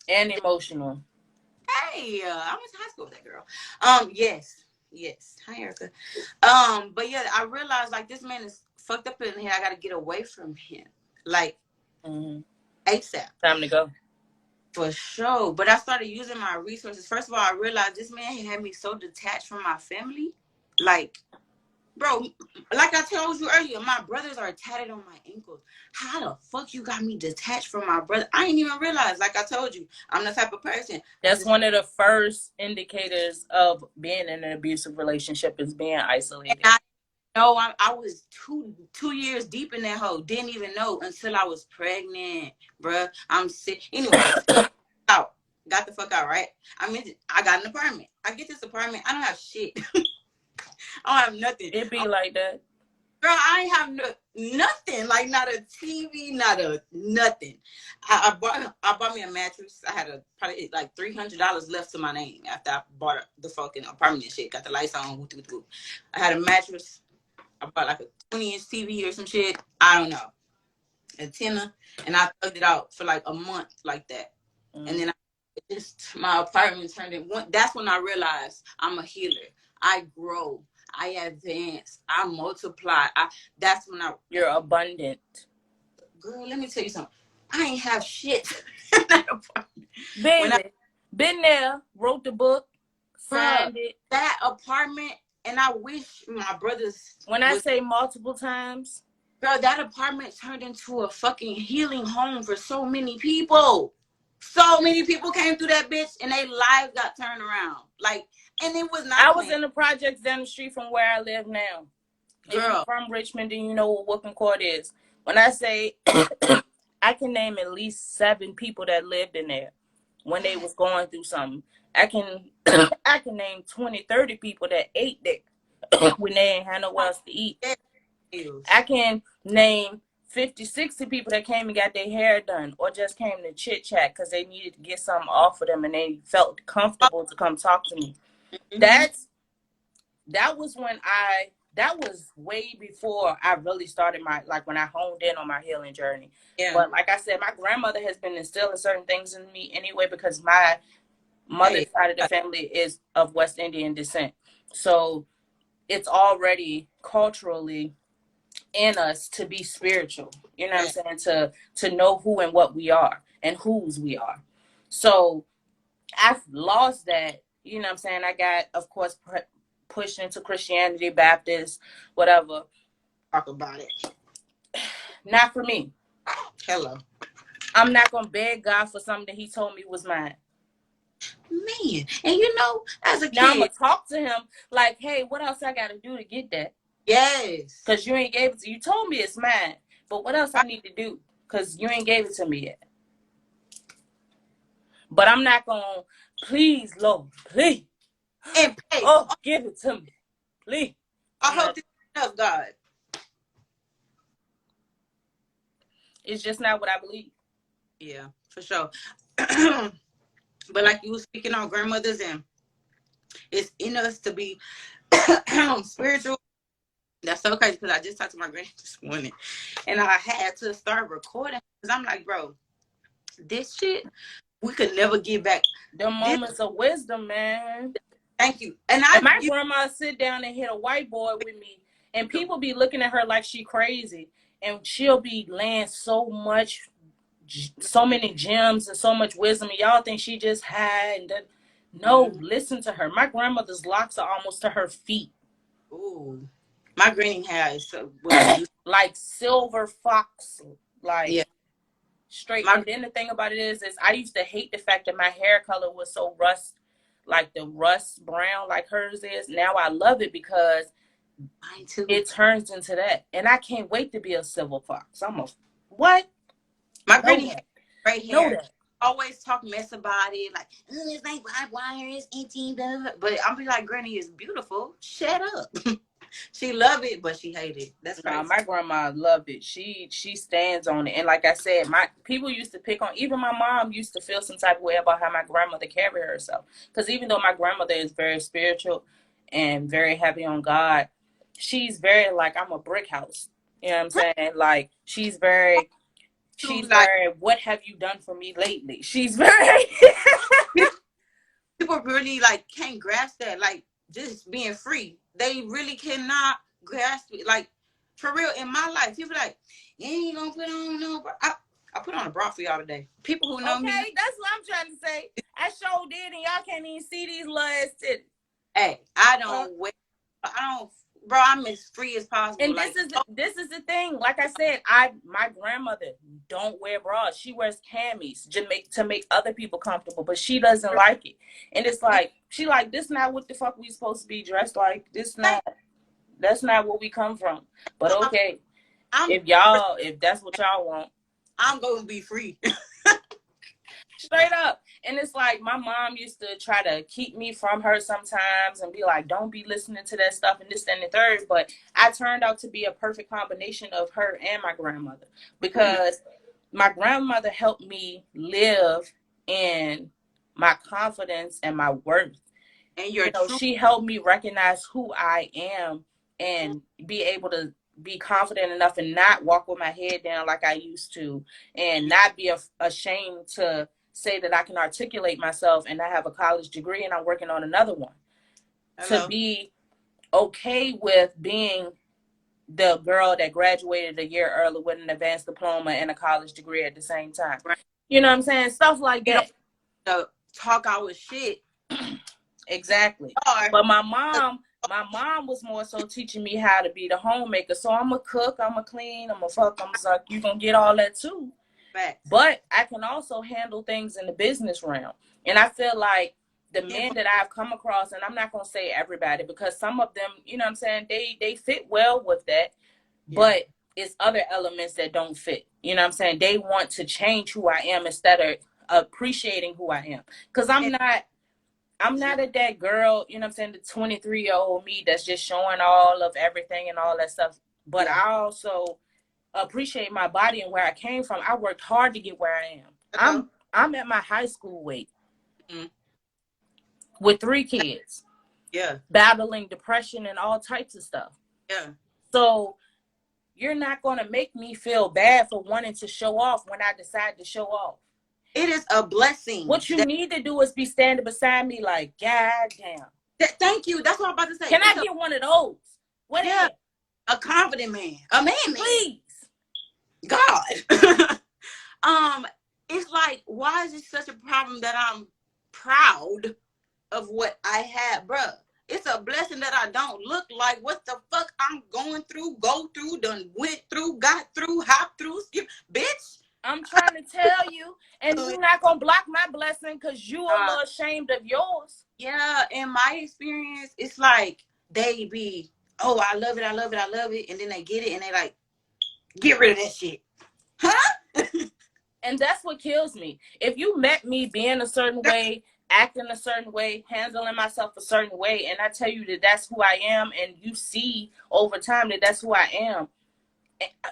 and emotional. Hey, I went to high school with that girl. Yes. Hi, Erica. But yeah, I realized like this man is fucked up in here. I gotta get away from him. Like ASAP. Time to go. For sure. But I started using my resources. First of all, I realized this man had me so detached from my family. Like, bro, like I told you earlier, my brothers are tatted on my ankles. How the fuck you got me detached from my brother? I didn't even realize. Like I told you, I'm the type of person. That's one of the first indicators of being in an abusive relationship is being isolated. I was two years deep in that hole. Didn't even know until I was pregnant, bruh. I'm sick. Anyway, out. Got the fuck out, right? I mean, I got an apartment. I get this apartment. I don't have shit. I don't have nothing. It be like that. Girl, I ain't have nothing. Like, not a TV, not a nothing. I bought me a mattress. I had probably like $300 left to my name after I bought the fucking apartment and shit. Got the lights on. I had a mattress. I bought like a 20-inch TV or some shit. I don't know. Antenna. And I plugged it out for like a month like that. And then my apartment turned in. That's when I realized I'm a healer. I grow. I advance. I multiply. That's when You're abundant. Girl, let me tell you something. I ain't have shit in that apartment. Baby, been there, wrote the book, signed it. That apartment, and I wish my brothers. When I say multiple times, girl, that apartment turned into a fucking healing home for so many people. So many people came through that bitch, and their lives got turned around. Like, and it was not. I was in the projects down the street from where I live now. Girl, if you're from Richmond, and you know what Whooping Court is. When I say, I can name at least 7 people that lived in there when they was going through something. I can name 20, 30 people that ate there when they ain't had nowhere else to eat. I can name 50, 60 people that came and got their hair done or just came to chit chat because they needed to get something off of them and they felt comfortable to come talk to me. That was way before I really started when I honed in on my healing journey. Yeah. But like I said, my grandmother has been instilling certain things in me anyway because my mother's side of the family is of West Indian descent. So it's already culturally in us to be spiritual. You know what I'm saying? To know who and what we are and whose we are. So I've lost that. You know what I'm saying? I got, of course, pushed into Christianity, Baptist, whatever. Talk about it. Not for me. Hello. I'm not going to beg God for something that he told me was mine. Man. And you know, as a kid. Now I'm going to talk to him like, hey, what else I got to do to get that? Yes. Because you ain't gave it to you. Told me it's mine. But what else I need to do? Because you ain't gave it to me yet. But I'm not going to, please, Lord, please. And pay. Oh, give it to me. Please. I hope this is enough, God. It's just not what I believe. Yeah, for sure. But like you were speaking on grandmothers, and it's in us to be spiritual. That's so crazy because I just talked to my granny this morning, and I had to start recording because I'm like, bro, this shit we could never get back. The moments of wisdom, man. Thank you. And my grandma sit down and hit a whiteboard with me And people be looking at her like she crazy, and she'll be laying so many gems and so much wisdom, and y'all think she just had. No, listen to her. My grandmother's locks are almost to her feet. Ooh, my granny hair is like silver fox, like yeah. straight. And then the thing about it is I used to hate the fact that my hair color was so like the rust brown, like hers is. Now I love it because mine too. It turns into that, and I can't wait to be a silver fox. I'm a what? My granny had great hair. Know that. Always talk mess about it, like it's like why hair is itchy, but I'm be like, Granny is beautiful. Shut up. She love it, but she hate it. That's crazy. My grandma loved it. She stands on it, and like I said, my people used to pick on. Even my mom used to feel some type of way about how my grandmother carried herself. Because even though my grandmother is very spiritual and very heavy on God, she's very like I'm a brick house. You know what I'm saying? Like she's very. What have you done for me lately? She's very. People really like can't grasp that, like just being free. They really cannot grasp it. Like for real, in my life, people like, you ain't gonna put on no bra. I put on a bra for y'all today. People who know me. Okay, that's what I'm trying to say. I sure did, and y'all can't even see these little ass titties. Hey, I don't wear. I don't. Bro, I'm as free as possible. And this is the thing. Like I said, my grandmother don't wear bras. She wears camis to make other people comfortable, but she doesn't like it. And it's like she like this not what the fuck we supposed to be dressed like. That's not where we come from. But okay, if that's what y'all want, I'm gonna be free. Straight up. And it's like my mom used to try to keep me from her sometimes and be like, don't be listening to that stuff and this, and the third. But I turned out to be a perfect combination of her and my grandmother, because my grandmother helped me live in my confidence and my worth. And she helped me recognize who I am and be able to be confident enough and not walk with my head down like I used to, and not be ashamed to say that I can articulate myself, and I have a college degree and I'm working on another one. Hello. To be okay with being the girl that graduated a year early with an advanced diploma and a college degree at the same time. Right. You know what I'm saying? Stuff like that. Talk our shit. Exactly. But my mom was more so teaching me how to be the homemaker. So I'm a cook, I'm a clean, I'm a fuck, I'm a suck. You gonna get all that too. But I can also handle things in the business realm. And I feel like the men that I've come across, and I'm not going to say everybody, because some of them, you know what I'm saying, they fit well with that. Yeah. But it's other elements that don't fit. You know what I'm saying? They want to change who I am instead of appreciating who I am. Because I'm not a that girl, you know what I'm saying, the 23-year-old me that's just showing all of everything and all that stuff. But I also appreciate my body and where I came from. I worked hard to get where I am. I'm at my high school weight with 3 kids. Yeah. Battling depression and all types of stuff. Yeah. So you're not going to make me feel bad for wanting to show off when I decide to show off. It is a blessing. What you need to do is be standing beside me like, God damn. Thank you. That's what I'm about to say. Can I get one of those? What is it? A confident man. A man. Please. God. It's like, why is it such a problem that I'm proud of what I have, bruh? It's a blessing that I don't look like what the fuck I'm going through, go through, done went through, got through, hop through, skip. Bitch. I'm trying to tell you, and you're not gonna block my blessing because you a little ashamed of yours. Yeah, in my experience, it's like they be, oh, I love it, I love it, I love it, and then they get it and they like, get rid of that shit. Huh? And that's what kills me. If you met me being a certain way, acting a certain way, handling myself a certain way, and I tell you that that's who I am, and you see over time that that's who I am,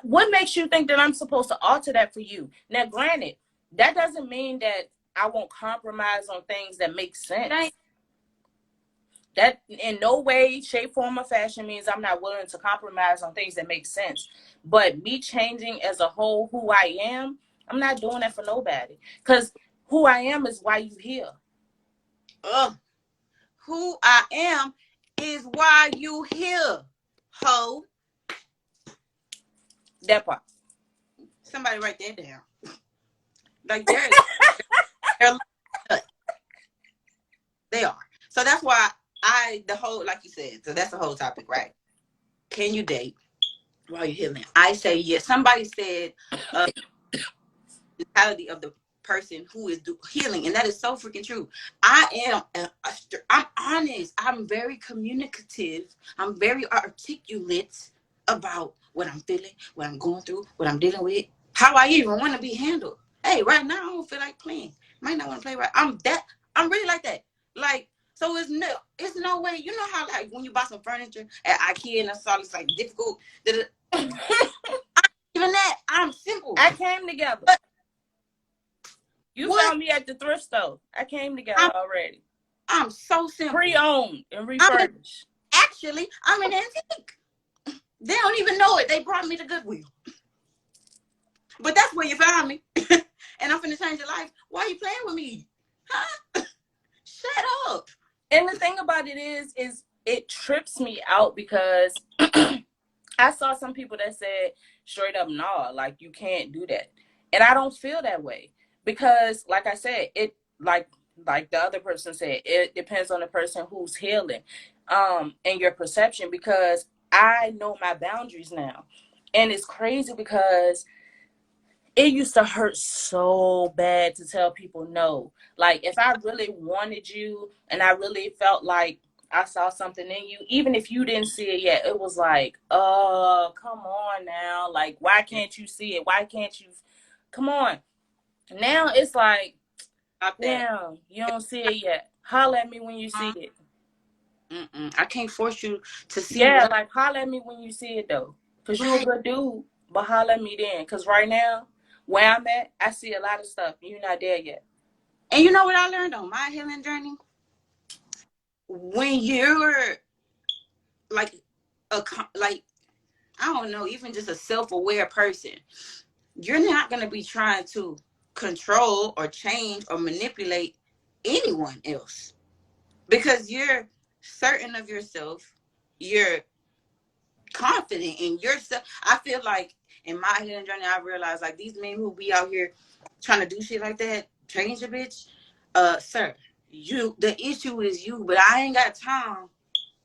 what makes you think that I'm supposed to alter that for you? Now, granted, that doesn't mean that I won't compromise on things that make sense. That in no way, shape, form, or fashion means I'm not willing to compromise on things that make sense. But me changing as a whole who I am, I'm not doing that for nobody. Because who I am is why you here. Who I am is why you here, ho. That part. Somebody write that down. Like they're they are. So that's why the whole, like you said, so that's the whole topic, right? Can you date while you're healing? I say yes. Somebody said the mentality of the person who is healing, and that is so freaking true. I'm honest. I'm very communicative. I'm very articulate about what I'm feeling, what I'm going through, what I'm dealing with, how I even want to be handled. Hey, right now I don't feel like playing. Might not want to play right. I'm really like that. Like, so it's no way. You know how, like, when you buy some furniture at IKEA and it's all it's like difficult. Even that, I'm simple. I came together. But, you found me at the thrift store. I came together already. I'm so simple. Pre-owned and refurbished. I'm an antique. They don't even know it. They brought me to Goodwill. But that's where you found me. And I'm finna change your life. Why are you playing with me? Huh? Shut up. And the thing about it is it trips me out because I saw some people that said straight up, nah, like you can't do that. And I don't feel that way because, like I said, it like the other person said, it depends on the person who's healing, and your perception, because I know my boundaries now. And it's crazy because it used to hurt so bad to tell people no. Like, if I really wanted you and I really felt like I saw something in you, even if you didn't see it yet, it was like, oh, come on now. Like, why can't you see it? Why can't you? Come on. Now it's like, damn, you don't see it yet. Holler at me when you see it. I can't force you to see. Yeah, like, holler at me when you see it, though. Because you're a good dude, but holler at me then. Because right now, where I'm at, I see a lot of stuff. You're not there yet. And you know what I learned on my healing journey? When you're like I don't know, even just a self-aware person, you're not going to be trying to control or change or manipulate anyone else because you're certain of yourself. You're confident in yourself. I feel like in my healing journey, I realized, like, these men who be out here trying to do shit like that, change a bitch, sir, the issue is you, but I ain't got time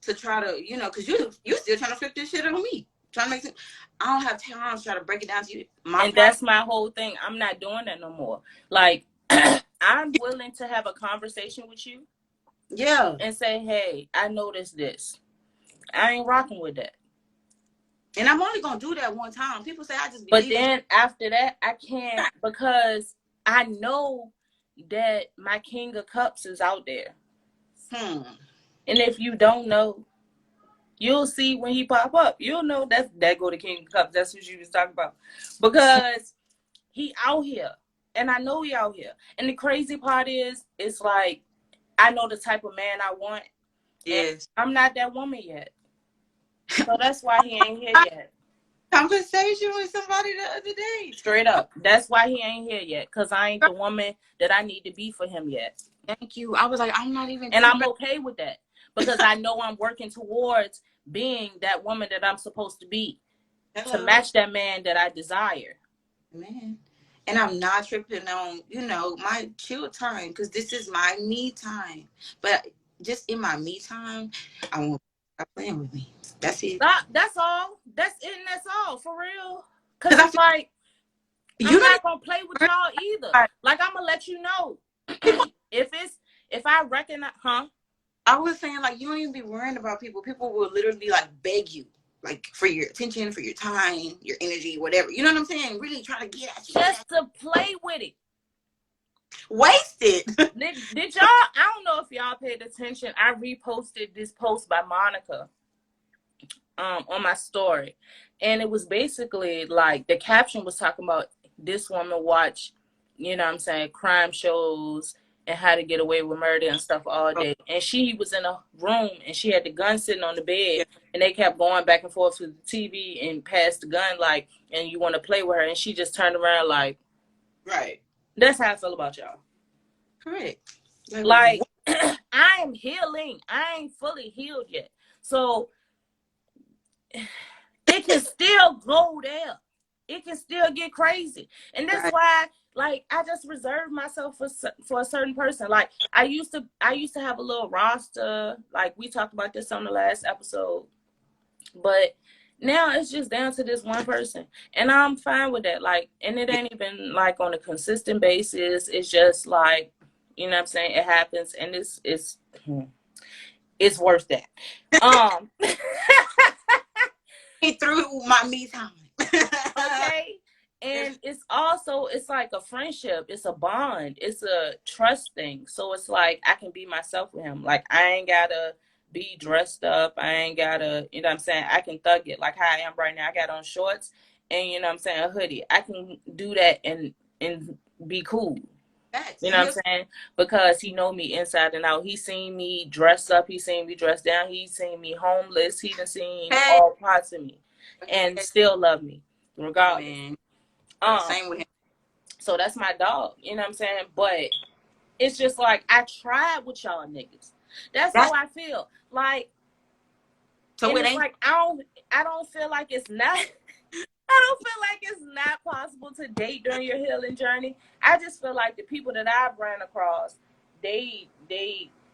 to try to, because you still trying to flip this shit on me, trying to make sense. I don't have time to try to break it down to you. That's my whole thing. I'm not doing that no more. Like, I'm willing to have a conversation with you. Yeah. And say, hey, I noticed this. I ain't rocking with that. And I'm only going to do that one time. People say I just But then after that, I can't, because I know that my King of Cups is out there. And if you don't know, you'll see when he pop up. You'll know that go to King of Cups. That's what you was talking about. Because he out here. And I know he out here. And the crazy part is, it's like, I know the type of man I want. Yes. I'm not that woman yet. So that's why he ain't here yet. Conversation with somebody the other day. Straight up. That's why he ain't here yet. Because I ain't the woman that I need to be for him yet. Thank you. I was like, I'm not even. And I'm okay with that. Because I know I'm working towards being that woman that I'm supposed to be. Hello. To match that man that I desire. Man. And I'm not tripping on, my chill time. Because this is my me time. But just in my me time, I won't stop playing with me. That's it. That's all. That's it, and that's all, for real. Because it's like, I'm not going to play with y'all either. Like, I'm going to let you know. if I recognize, I was saying, like, you don't even be worrying about people. People will literally, like, beg you, like, for your attention, for your time, your energy, whatever. You know what I'm saying? Really try to get at you. Just to play with it. Waste it. Did y'all, I don't know if y'all paid attention. I reposted this post by Monica on my story. And it was basically like, the caption was talking about this woman watch, crime shows and how to get away with murder and stuff all day. And she was in a room and she had the gun sitting on the bed, and they kept going back and forth with the TV and passed the gun, like, and you want to play with her. And she just turned around like, right. That's how I feel about y'all. Correct. Like, I am healing. I ain't fully healed yet. So it can still go there. it can still get crazy. And that's Right. why, like, I just reserve myself for a certain person. Like, I used to have a little roster. Like, we talked about this on the last episode, but now it's just down to this one person, and I'm fine with that. Like, and it ain't even like on a consistent basis. It's just like, you know what I'm saying? It happens, and it's worth that. Um, Through my me time. okay. And it's also, it's like a friendship. It's a bond. It's a trust thing. So it's like I can be myself with him. Like, I ain't gotta be dressed up. I ain't gotta, you know what I'm saying? I can thug it like how I am right now. I got on shorts and, you know what I'm saying, a hoodie. I can do that and be cool. Facts. You know what I'm saying? Because he know me inside and out. He seen me dressed up. He seen me dressed down. He seen me homeless. He done seen all parts of me and still love me regardless. Man. Um, Same with him. So that's my dog. You know what I'm saying? But it's just like, I tried with y'all niggas. That's how I feel. Like, so it ain't like I don't feel like it's not. I don't feel like it's not possible to date during your healing journey. I just feel like the people that I've ran across, they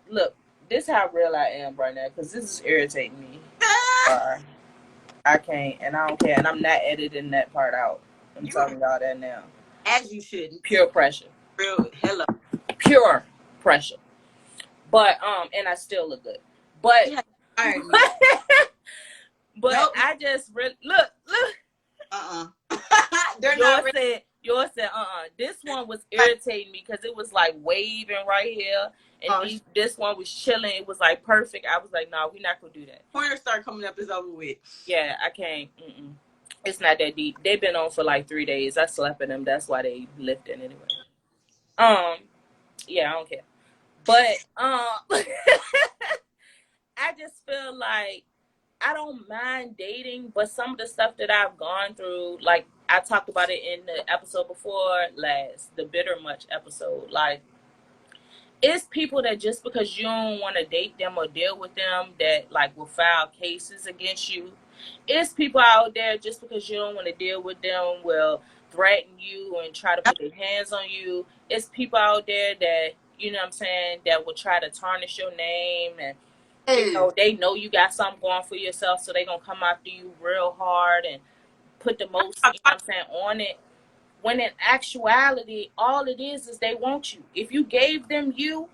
look. This is how real I am right now, because this is irritating me. I can't, and I don't care, and I'm not editing that part out. I'm telling y'all that now. As you should. Pure pressure. Real hello. Pure pressure. But and I still look good. But yeah, but nope. I just really look. They're not ready. Yours said this one was irritating me because it was like waving right here, and this one was chilling. It was like perfect. I was like, no, we're not gonna do that. Pointers start coming up, is over with. Yeah, I can't. It's not that deep. They've been on for like 3 days. I slept in them. That's why they lifted anyway. Yeah, I don't care. But I just feel like I don't mind dating, but some of the stuff that I've gone through, like I talked about it in the episode before last, the Bitter Much episode, like, it's people that just because you don't want to date them or deal with them that like will file cases against you. It's people out there just because you don't want to deal with them will threaten you and try to put their hands on you. It's people out there that, you know what I'm saying, that will try to tarnish your name, and you know, they know you got something going for yourself, so they're going to come after you real hard and put the most, you know what I'm saying, on it. When in actuality, all it is they want you. If you gave them you,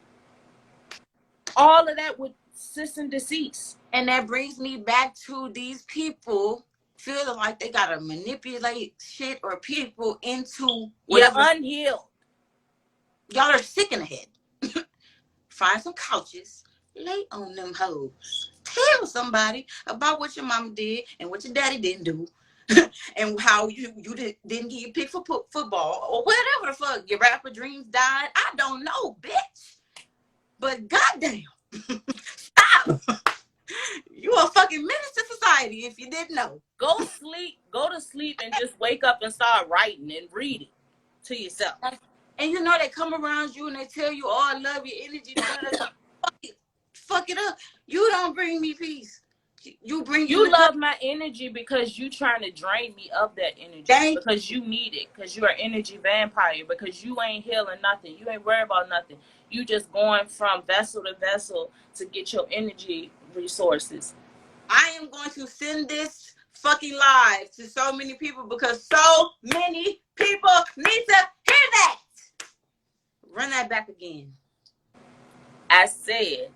all of that would cease and desist. And that brings me back to these people feeling like they got to manipulate shit or people into whatever. You're unhealed. Y'all are sick in the head. Find some couches. Lay on them hoes. Tell somebody about what your mama did and what your daddy didn't do. And how you didn't get your pick for football or whatever the fuck. Your rapper dreams died. I don't know, bitch. But goddamn. Stop. You a fucking menace to society if you didn't know. Go to sleep and just wake up and start writing and reading to yourself. And you know they come around you and they tell you, oh, I love your energy. Fuck it up. You don't bring me peace. You love my energy because you trying to drain me of that energy. Because you need it. Because you're an energy vampire. Because you ain't healing nothing. You ain't worried about nothing. You just going from vessel to vessel to get your energy resources. I am going to send this fucking live to so many people because so many people need to hear that. Run that back again. I said,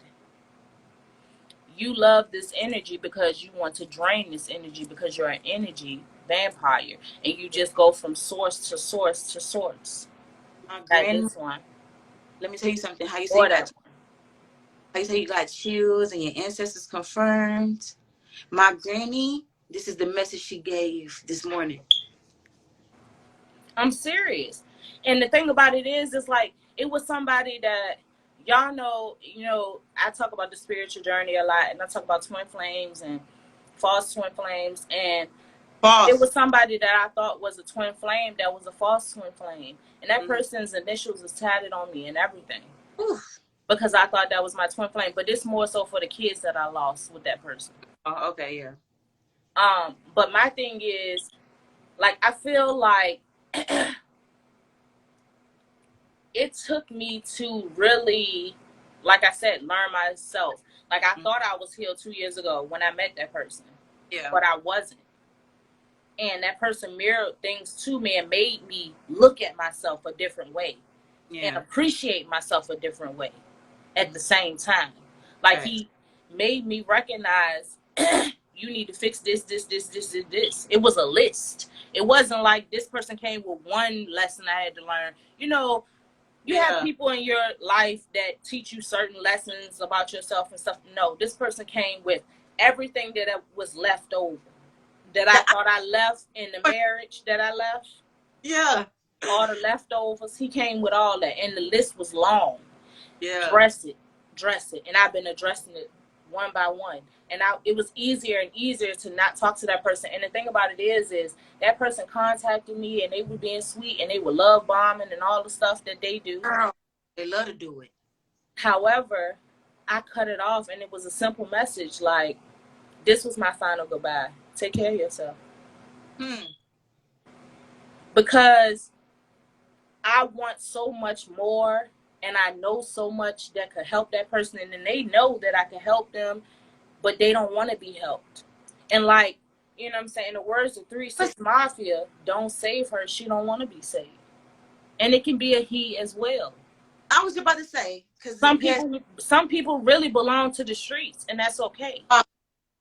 you love this energy because you want to drain this energy because you're an energy vampire and you just go from source to source to source. Like this one. Let me tell you something. How you say you got chills and your ancestors confirmed. My granny, this is the message she gave this morning. I'm serious. And the thing about it is, it's like, it was somebody that, y'all know, you know, I talk about the spiritual journey a lot, and I talk about twin flames and false twin flames, and it was somebody that I thought was a twin flame that was a false twin flame, and that person's initials is tatted on me and everything. Oof. Because I thought that was my twin flame, but it's more so for the kids that I lost with that person. Oh, okay, yeah. But my thing is, Like, I feel like it took me to really, like I said, learn myself. Like, I thought I was healed 2 years ago when I met that person, Yeah. but I wasn't. And that person mirrored things to me and made me look at myself a different way and Yeah. appreciate myself a different way at the same time. Like, Right. he made me recognize you need to fix this, this, this, this, this, this. It was a list. It wasn't like this person came with one lesson I had to learn. You know, you have people in your life that teach you certain lessons about yourself and stuff. No, this person came with everything that was left over, that I thought I left in the marriage that I left. Yeah. All the leftovers. He came with all that, and the list was long. Yeah. Dress it, and I've been addressing it one by one. And it was easier and easier to not talk to that person. And the thing about it is that person contacted me, and they were being sweet, and they were love bombing and all the stuff that they do. Girl, they love to do it. However, I cut it off, and it was a simple message like, this was my final goodbye. Take care of yourself. Because I want so much more, and I know so much that could help that person, and then they know that I can help them, but they don't want to be helped. And like, you know what I'm saying, in the words of 3 6 Mafia, don't save her, she don't want to be saved. And it can be a he as well. I was about to say, because some people really belong to the streets, and that's okay.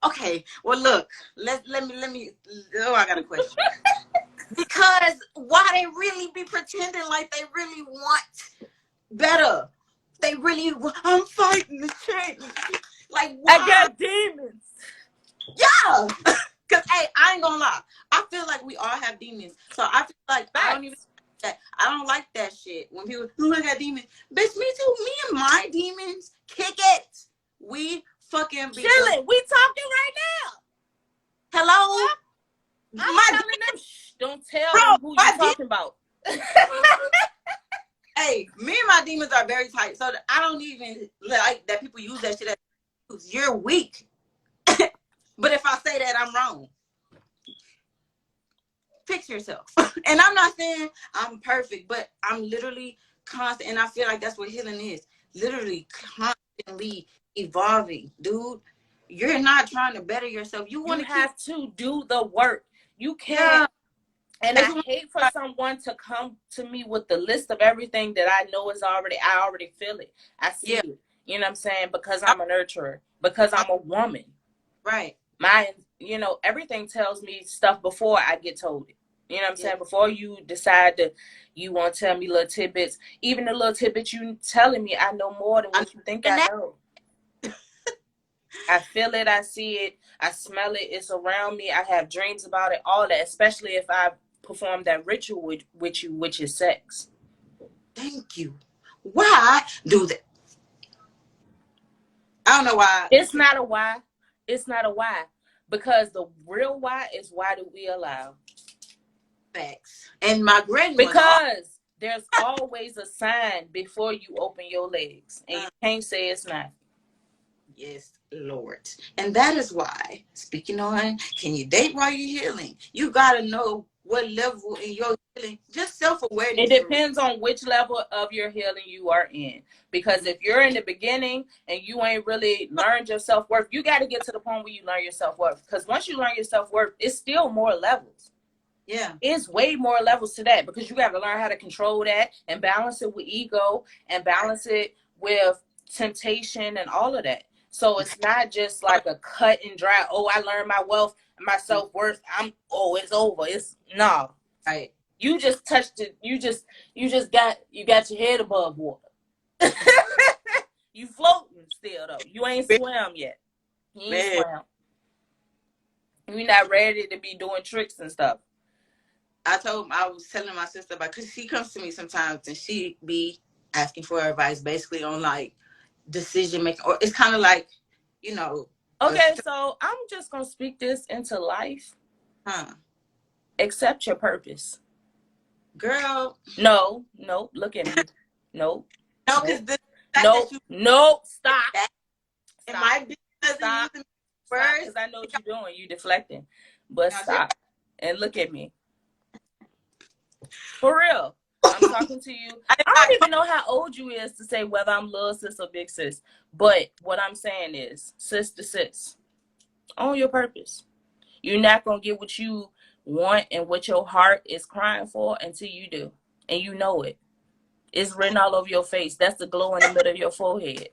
Okay, well, look, let me. Oh, I got a question. Because why they really be pretending like they really want better? They really, I'm fighting the change. Like, why? I got demons. Yeah. Because, hey, I ain't gonna lie. I feel like we all have demons. So I feel like I don't like that shit. When people, I got demons. Bitch, me too. Me and my demons, kick it. We fucking be chilling. We talking right now. Hello? I'm telling them, don't tell them who you talking about. Hey, me and my demons are very tight, so I don't even like that people use that shit as you're weak. But if I say that, I'm wrong. Fix yourself. And I'm not saying I'm perfect, but I'm literally constant, and I feel like that's what healing is. Literally constantly evolving, dude. You're not trying to better yourself. You want to have to do the work. You can't. And I hate for someone to come to me with the list of everything that I know is I already feel it. I see it. You know what I'm saying? Because I'm a nurturer. Because I'm a woman. Right. Everything tells me stuff before I get told it. You know what I'm saying? Before you decide you want to tell me little tidbits. Even the little tidbits you telling me, I know more than what you think I know. I feel it. I see it. I smell it. It's around me. I have dreams about it. All that, especially if I perform that ritual with you, which is sex. Thank you. Why do that? I don't know why. It's not a why. It's not a why. Because the real why is, why do we allow? Facts. And my granny. Because there's always a sign before you open your legs. And you can't say it's not. Yes, Lord. And that is why, speaking on, can you date while you're healing? You got to know what level in your healing, just self-awareness. It depends on which level of your healing you are in. Because if you're in the beginning and you ain't really learned your self-worth, you got to get to the point where you learn your self-worth. Because once you learn your self-worth, it's still more levels. Yeah. It's way more levels to that, because you got to learn how to control that and balance it with ego and balance it with temptation and all of that. So it's not just like a cut and dry, oh, I learned my wealth, my self-worth, it's over. It's no. Right. You just touched it. You got your head above water. You floating still though. You ain't swam yet. You ain't swam. You're not ready to be doing tricks and stuff. I was telling my sister about, because she comes to me sometimes and she be asking for advice basically on like decision making, or it's kind of like, okay, so I'm just gonna speak this into life. Accept your purpose, girl. No, look at me. No, because stop. It might be stop, because I know what you're doing. You deflecting, but stop and look at me. For real. I'm talking to you. I don't even know how old you is to say whether I'm little sis or big sis. But what I'm saying is, sis to sis, own your purpose. You're not going to get what you want and what your heart is crying for until you do. And you know it. It's written all over your face. That's the glow in the middle of your forehead.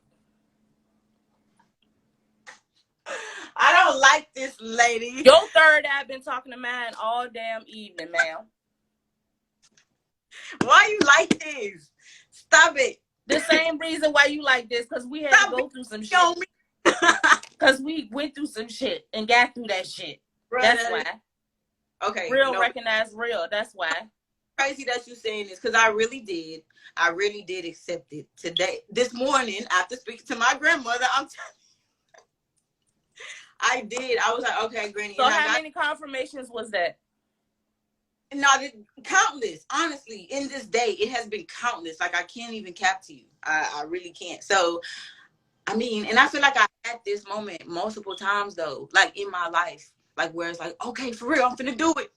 I don't like this lady. Your third eye been talking to mine all damn evening, ma'am. Why you like this? Stop it. The same reason why you like this, because we had to go through some shit. Because we went through some shit and got through that shit. That's why. Okay. Real recognize real. That's why. Crazy that you saying this, because I really did accept it today. This morning, after speaking to my grandmother, I did. I was like, okay, Granny. So how many confirmations was that? No, countless. Honestly, in this day, it has been countless. Like, I can't even cap to you. I really can't. So, I mean, and I feel like I had this moment multiple times, though, like in my life, like where it's like, okay, for real, I'm finna do it.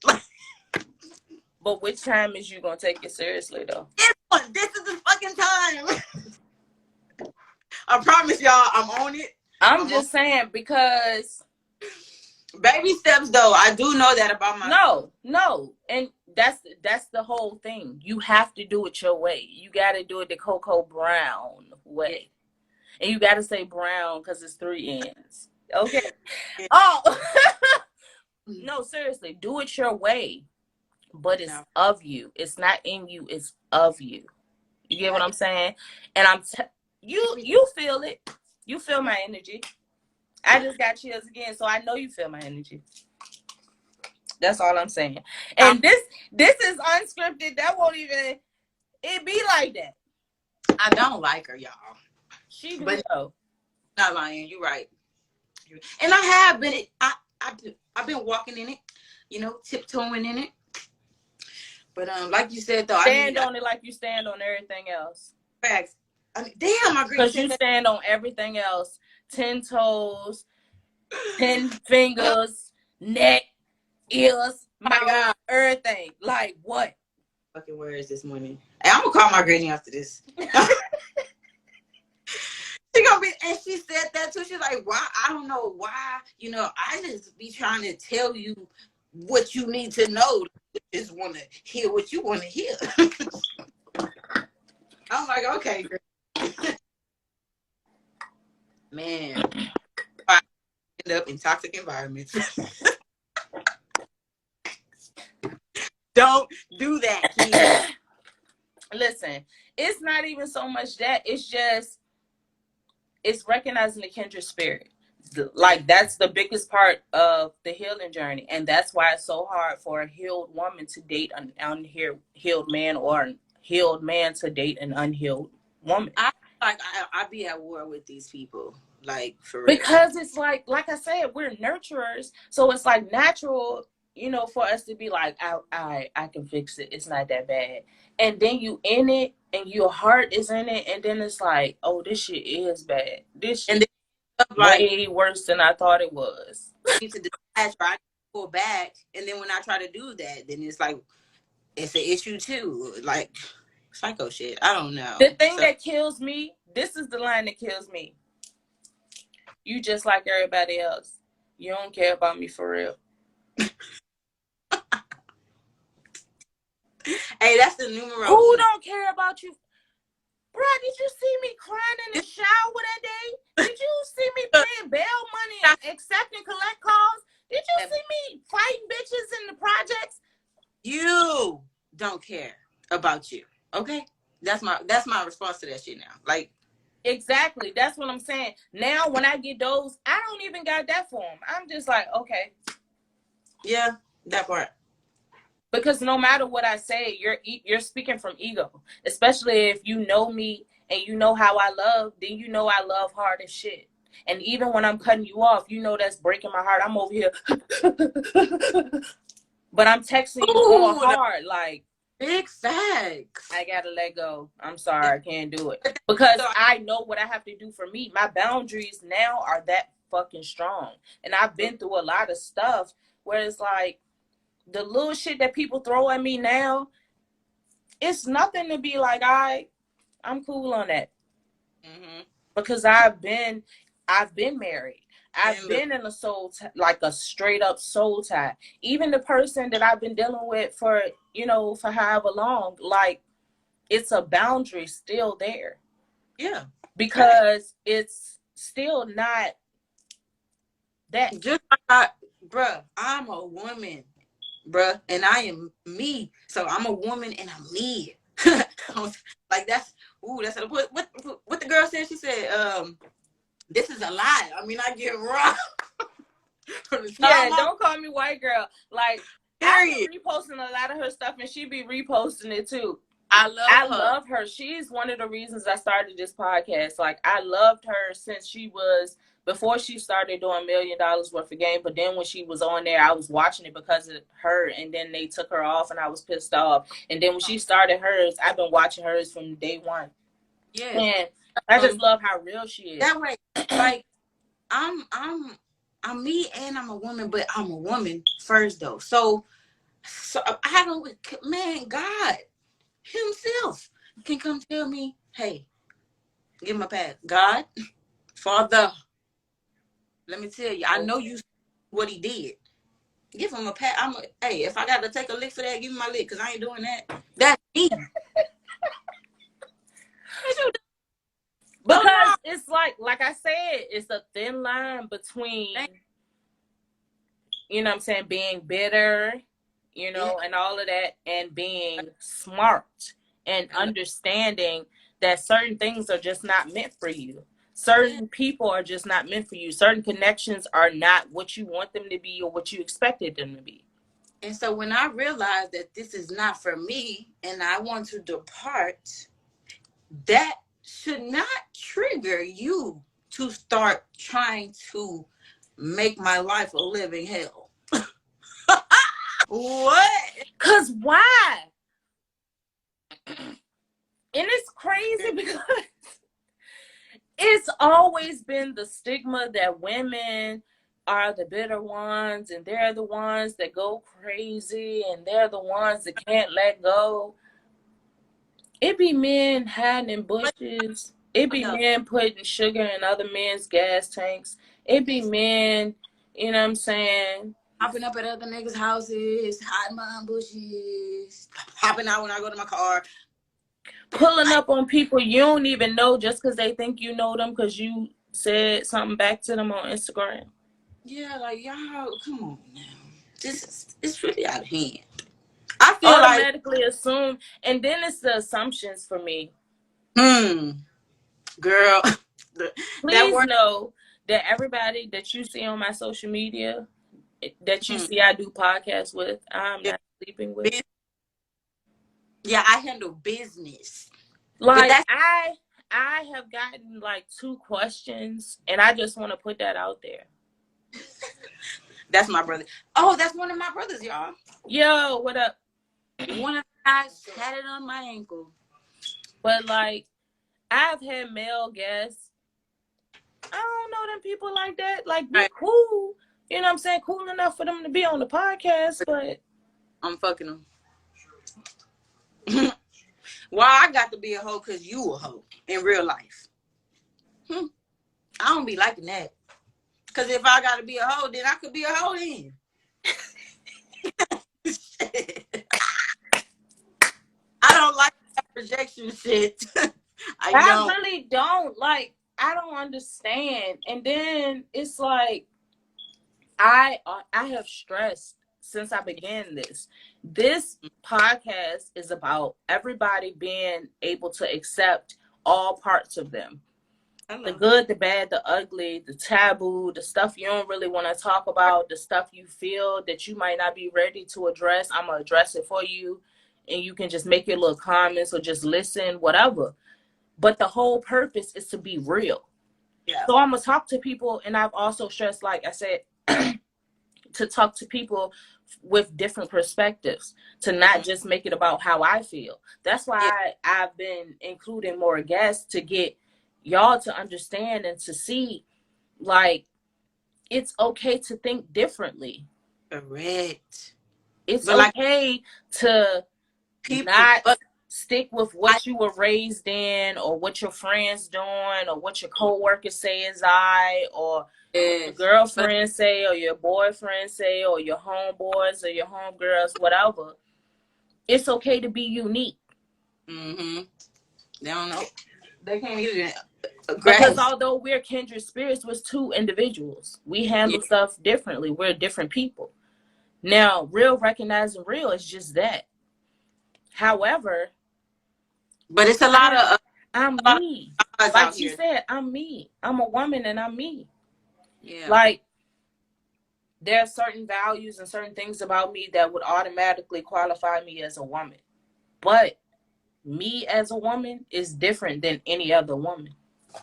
But which time is you gonna take it seriously, though? This is the fucking time. I promise y'all, I'm on it. I'm just saying, because baby steps, though. I do know that about myself. No, and that's the whole thing. You have to do it your way. You got to do it the Coco Brown way, and you got to say brown because it's 3 N's. Okay. Yeah. Oh, no, seriously, do it your way, but it's of you. It's not in you. It's of you. You get what I'm saying? And you feel it. You feel my energy. I just got chills again, so I know you feel my energy. That's all I'm saying. And this is unscripted. That won't even it be like that. I don't like her, y'all. She do though. Not lying. You're right. And I have been. I've been walking in it, you know, tiptoeing in it. But like you said though, stand on it like you stand on everything else. Facts. I mean, damn, I agree. Because you stand on everything else. 10 toes, 10 fingers, neck, ears, mouth, everything. Like what? Fucking words this morning. Hey, I'm gonna call my granny after this. She gonna be, and she said that too. She's like, why? I don't know why. You know, I just be trying to tell you what you need to know. You just want to hear what you want to hear. I'm like, okay, man. I end up in toxic environments. Don't do that, kids. Listen, it's not even so much that. It's recognizing the kindred spirit. Like, that's the biggest part of the healing journey. And that's why it's so hard for a healed woman to date an unhealed man, or a healed man to date an unhealed woman. I be at war with these people. Like, for real. Because it's like I said, we're nurturers. So it's like natural, you know, for us to be like, I can fix it. It's not that bad. And then you in it and your heart is in it. And then it's like, oh, this shit is bad. This shit is way worse than I thought it was. I need to detach, right? Pull back. And then when I try to do that, then it's like, it's an issue too. Like, psycho shit. I don't know. The thing that kills me, this is the line that kills me. You just like everybody else. You don't care about me for real. Hey, that's the numero. Who don't care about you? Bro, did you see me crying in the shower that day? Did you see me paying bail money and accepting collect calls? Did you see me fighting bitches in the projects? You don't care about you. Okay? That's my response to that shit now. Like, exactly. That's what I'm saying. Now, when I get those, I don't even got that for them. I'm just like, okay. Yeah, that part. Because no matter what I say, you're speaking from ego. Especially if you know me and you know how I love, then you know I love hard as shit. And even when I'm cutting you off, you know that's breaking my heart. I'm over here. But I'm texting you going hard. Like, big facts. I gotta let go. I'm sorry, I can't do it. Because I know what I have to do for me. My boundaries now are that fucking strong. And I've been through a lot of stuff where it's like, the little shit that people throw at me now, it's nothing to be like, I'm cool on that. Mm-hmm. Because I've been married. I've And look, been in a soul like a straight up soul tie. Even the person that I've been dealing with for, for however long, like, it's a boundary still there. yeah. Because it's still not that. Just bruh, I'm a woman, bruh, and I am me. So I'm a woman and I'm me. Like that's what the girl said. She said, this is a lie. I mean, I get robbed from the Yeah, time I'm don't call me white girl. Like, I've period. been reposting a lot of her stuff, and she be reposting it too. I I love her. love her. She's one of the reasons I started this podcast. Like, I loved her since before she started doing $1 million worth of game. But then when she was on there, I was watching it because of her. And then they took her off and I was pissed off. And then when she started hers, I've been watching hers from day one. Yes. And I just love how real she is. That way, like I'm me and I'm a woman, but I'm a woman first though. So I don't, man, God himself can come tell me, hey, give him a pat. God, Father, let me tell you, I know you what he did. Give him a pat. Hey, if I got to take a lick for that, give me my lick, because I ain't doing that. That's me. Because it's like I said, it's a thin line between, you know what I'm saying, being bitter, and all of that, and being smart and understanding that certain things are just not meant for you. Certain people are just not meant for you. Certain connections are not what you want them to be or what you expected them to be. And so when I realized that this is not for me and I want to depart, that should not trigger you to start trying to make my life a living hell. What? Because why? And it's crazy because it's always been the stigma that women are the bitter ones and they're the ones that go crazy and they're the ones that can't let go. It be men hiding in bushes. It be men putting sugar in other men's gas tanks. It be men, you know what I'm saying? Hopping up at other niggas' houses, hiding behind bushes, hopping out when I go to my car. Pulling up on people you don't even know just because they think you know them because you said something back to them on Instagram. Yeah, like, y'all, come on now. It's really out of hand. I feel automatically assume, and then it's the assumptions for me. Girl, please know that everybody that you see on my social media, that you see I do podcasts with, I'm not sleeping with. Yeah, I handle business. Like, I have gotten like 2 questions, and I just want to put that out there. That's my brother. Oh, that's one of my brothers, y'all. Yo, what up? One of the guys had it on my ankle. But like, I've had male guests. I don't know them people like that. Like, be cool. You know what I'm saying? Cool enough for them to be on the podcast, but I'm fucking them. Why I got to be a hoe because you a hoe in real life. I don't be liking that. Because if I got to be a hoe, then I could be a hoe then. I don't like that projection shit. I really don't. Like, I don't understand. And then it's like, I have stressed since I began this. This podcast is about everybody being able to accept all parts of them. The good, the bad, the ugly, the taboo, the stuff you don't really want to talk about, the stuff you feel that you might not be ready to address. I'm going to address it for you. And you can just make your little comments or just listen, whatever. But the whole purpose is to be real. Yeah. So I'm going to talk to people. And I've also stressed, like I said, to talk to people with different perspectives, to not just make it about how I feel. That's why I've been including more guests to get y'all to understand and to see, like, it's okay to think differently. Correct. It's okay to not stick with what you were raised in, or what your friends doing, or what your coworkers say is or what your girlfriend say, or your boyfriend say, or your homeboys or your homegirls, whatever. It's okay to be unique. Mm-hmm. They don't know. They can't even Because grasp. although we're kindred spirits, we're two individuals. We handle stuff differently. We're different people. Now, real recognizing real is just that. However, but it's a lot of I'm me. Like she here. said, I'm me. I'm a woman and I'm me. Yeah. Like, there are certain values and certain things about me that would automatically qualify me as a woman. But me as a woman is different than any other woman.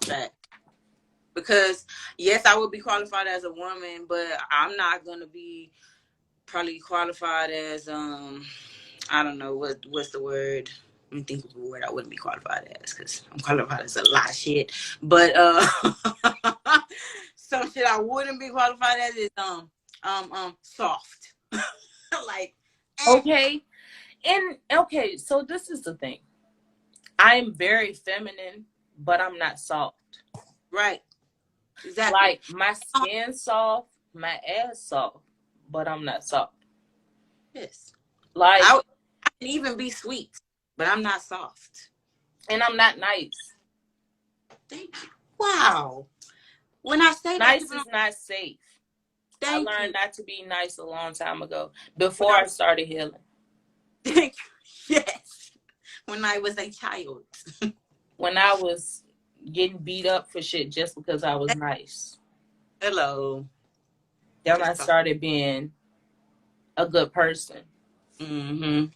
Right. Because yes, I would be qualified as a woman, but I'm not gonna be probably qualified as I don't know what's the word. Let me think of a word I wouldn't be qualified as, because I'm qualified as a lot of shit. But some shit I wouldn't be qualified as is soft. Like Okay. And okay, so this is the thing. I am very feminine, but I'm not soft. right. Exactly. Like, my skin soft, my ass soft, but I'm not soft. Yes. Like, I can even be sweet, but I'm not soft. And I'm not nice. Thank you. Wow. When I say nice that, is not safe. I thank learned you. not to be nice a long time ago, before I started healing. Thank you. Yes. When I was a child. When I was getting beat up for shit just because I was nice. Hello. Then I started being a good person. Mm-hmm.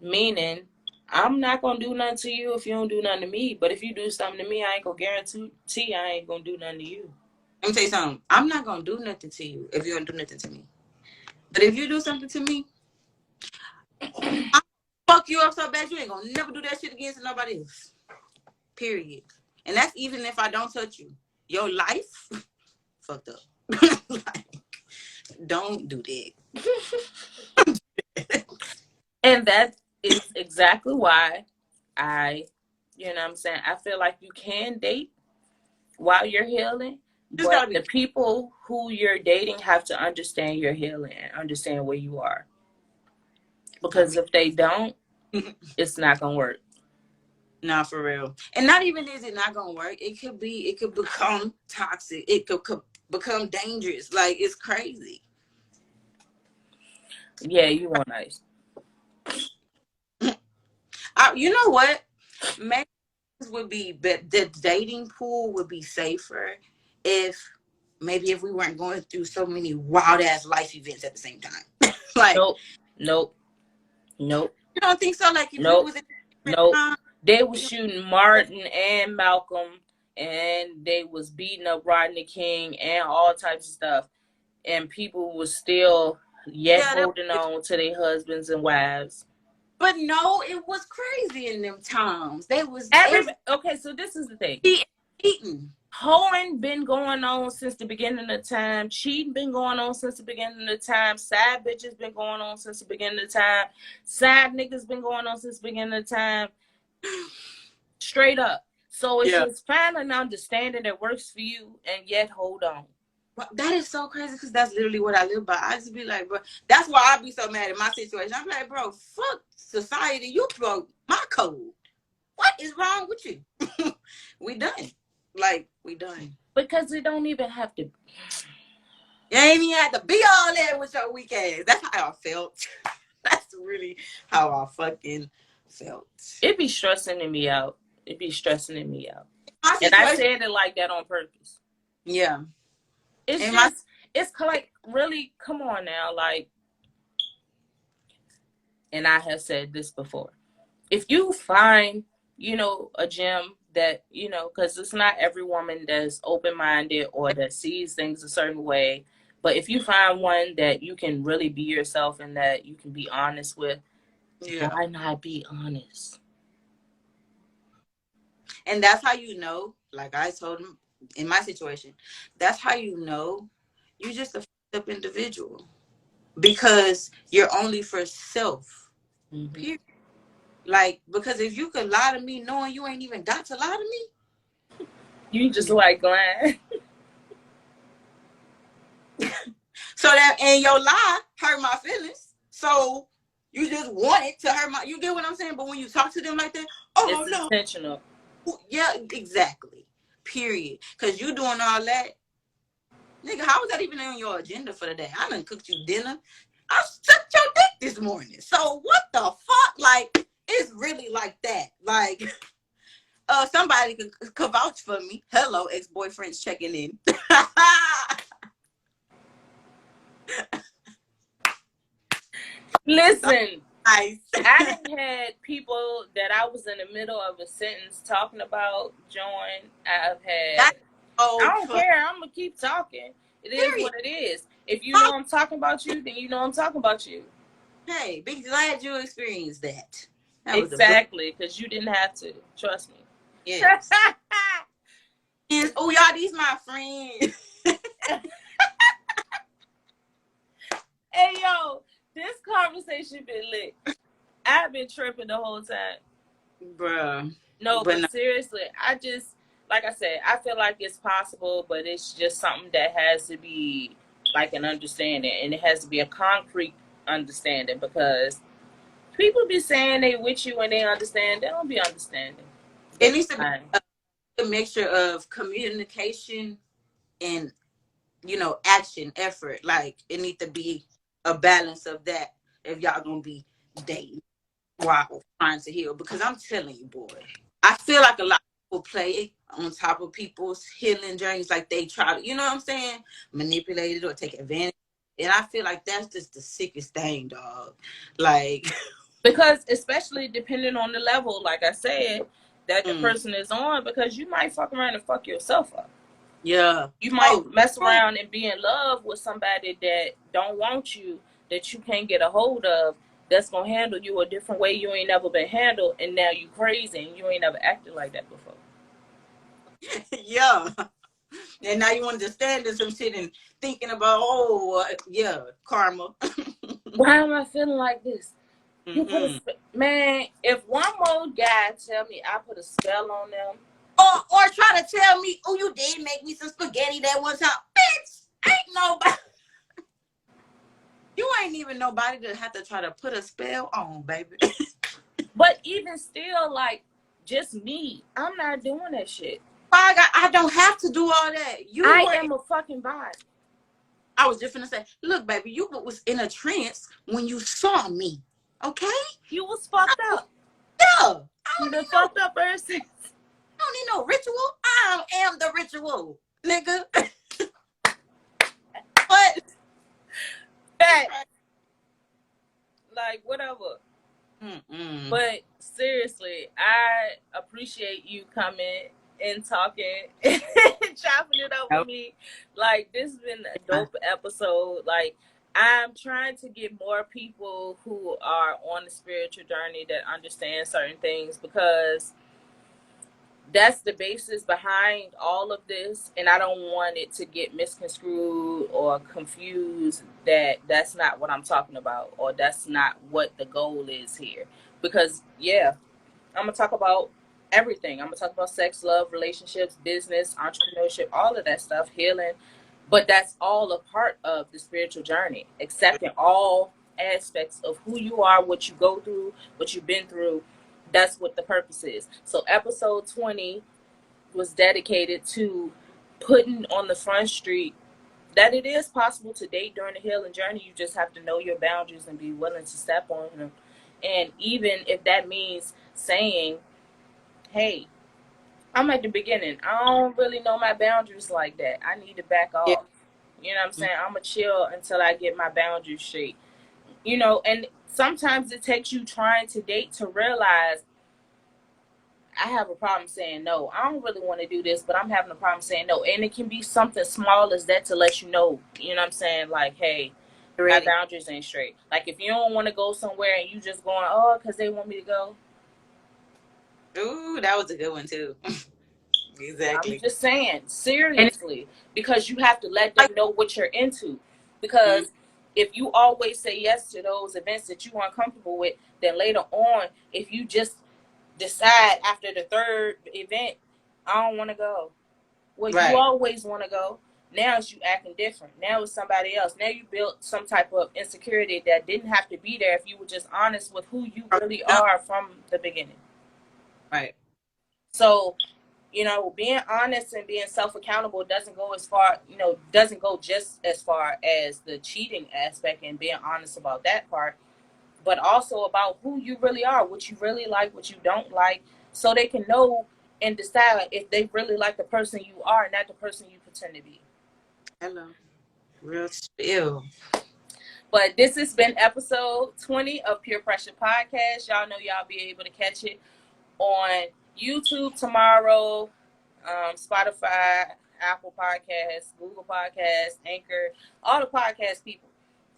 Meaning, I'm not gonna do nothing to you if you don't do nothing to me. But if you do something to me, I ain't gonna guarantee I ain't gonna do nothing to you. Let me tell you something. I'm not gonna do nothing to you if you don't do nothing to me. But if you do something to me, I'll fuck you up so bad you ain't gonna never do that shit again to nobody else. Period. And that's even if I don't touch you. Your life fucked up. Like, don't do that. And that is exactly why I feel like you can date while you're healing, but the people who you're dating have to understand your healing and understand where you are. Because if they don't, it's not gonna work. Nah, for real. And not even is it not gonna work. It could become toxic. It could become dangerous. Like, it's crazy. Yeah, you want nice. You know what? Maybe would be, but the dating pool would be safer if we weren't going through so many wild ass life events at the same time. Like, nope. You don't think so? Like, if nope. you was in they was shooting Martin and Malcolm, and they was beating up Rodney King and all types of stuff, and people was still holding on to their husbands and wives. But no, it was crazy in them times. They was okay. So this is the thing. Cheating. Hoeing been going on since the beginning of time. Cheating been going on since the beginning of time. Side bitches been going on since the beginning of time. Side niggas been going on since the beginning of time. Straight up. So it's just finding an understanding that works for you, and yet hold on. That is so crazy, because that's literally what I live by. I just be like, bro, that's why I be so mad at my situation. I'm like, bro, fuck society. You broke my code. What is wrong with you? We done. Like, we done. Because it don't even have to. You ain't even have to be all there with your weak ass. That's how I felt. That's really how I fucking felt. It be stressing me out. And I said it like that on purpose. Yeah. It's like, really, come on now. Like, and I have said this before. If you find, a gem that, because it's not every woman that's open-minded or that sees things a certain way. But if you find one that you can really be yourself and that you can be honest with, why not be honest? And that's how you know, like I told him in my situation, that's how you know you're just a fucked up individual. Because you're only for self. Mm-hmm. Period. Like, because if you could lie to me knowing you ain't even got to lie to me, you just like lying. So that, and your lie hurt my feelings. So you just wanted to hurt my, you get what I'm saying? But when you talk to them like that, oh It's no. intentional. Yeah, exactly. Period. Because you doing all that. Nigga, how was that even on your agenda for the day? I done cooked you dinner. I sucked your dick this morning. So what the fuck? Like, it's really like that. Like, somebody could vouch for me. Hello, ex-boyfriends checking in. Listen, Nice. I done had people that I was in the middle of a sentence talking about join. I've had. I don't care. I'm gonna keep talking. It is what it is. If you know I'm talking about you, then you know I'm talking about you. Hey, be glad you experienced that. Exactly, because you didn't have to. Trust me. Yes. And, oh, y'all, these my friends. Hey, yo, this conversation been lit. I've been tripping the whole time. Bruh. No, but seriously, I just, like I said, I feel like it's possible, but it's just something that has to be like an understanding, and it has to be a concrete understanding, because people be saying they with you and they understand. They don't be understanding. It needs to be a mixture of communication and, you know, action, effort. Like, it needs to be a balance of that if y'all gonna be dating while trying to heal. Because I'm telling you, boy, I feel like a lot of people play on top of people's healing journeys, like they try to, you know what I'm saying, manipulate it or take advantage. And I feel like that's just the sickest thing, dog. Like, because especially depending on the level, like I said, that the person is on, because you might fuck around and fuck yourself up. Yeah. You might mess around and be in love with somebody that don't want you, that you can't get a hold of, that's gonna handle you a different way you ain't never been handled, and now you crazy and you ain't never acted like that before. Yeah. And now you understand some shit and thinking about, karma. Why am I feeling like this? You put man, if one more guy tell me I put a spell on them, or try to tell me, oh, you did make me some spaghetti that one time, bitch, ain't nobody. You ain't even nobody to have to try to put a spell on, baby. But even still, like, just me, I'm not doing that shit. I don't have to do all that. I am a fucking bot. I was just gonna say, look, baby, you was in a trance when you saw me. Okay? You was fucked up. Yeah. You been fucked up ever since. I don't need no ritual. I am the ritual, nigga. What? Like, whatever. But seriously, I appreciate you coming and talking and chopping it up with me. Like, this has been a dope episode. Like, I'm trying to get more people who are on the spiritual journey that understand certain things, because that's the basis behind all of this, and I don't want it to get misconstrued or confused that that's not what I'm talking about, or that's not what the goal is here. Because I'm gonna talk about everything. I'm gonna talk about sex, love, relationships, business, entrepreneurship, all of that stuff, healing. But that's all a part of the spiritual journey, accepting all aspects of who you are, what you go through, what you've been through. That's what the purpose is. So episode 20 was dedicated to putting on the front street that it is possible to date during the healing journey. You just have to know your boundaries and be willing to step on them. And even if that means saying, hey, I'm at the beginning, I don't really know my boundaries like that, I need to back off. You know what I'm saying? I'm gonna chill until I get my boundaries straight. You know, and sometimes it takes you trying to date to realize, I have a problem saying no. I don't really want to do this, but I'm having a problem saying no. And it can be something small as that to let you know, you know what I'm saying? Like, hey, my boundaries ain't straight. Like, if you don't want to go somewhere and you just going, oh, because they want me to go. Ooh, that was a good one, too. Exactly. I'm just saying, seriously, because you have to let them know what you're into. Because if you always say yes to those events that you aren't comfortable with, then later on, if you just decide after the third event, I don't want to go. Well, Right. you always want to go. Now it's you acting different. Now it's somebody else. Now you built some type of insecurity that didn't have to be there if you were just honest with who you really are from the beginning. Right. So, you know, being honest and being self-accountable doesn't go as far, you know, doesn't go just as far as the cheating aspect and being honest about that part, but also about who you really are, what you really like, what you don't like, so they can know and decide if they really like the person you are, not the person you pretend to be. Hello. Real spill. But this has been episode 20 of Pure Pressure Podcast. Y'all know y'all be able to catch it on YouTube tomorrow, Spotify, Apple Podcasts, Google Podcasts, Anchor, all the podcast people.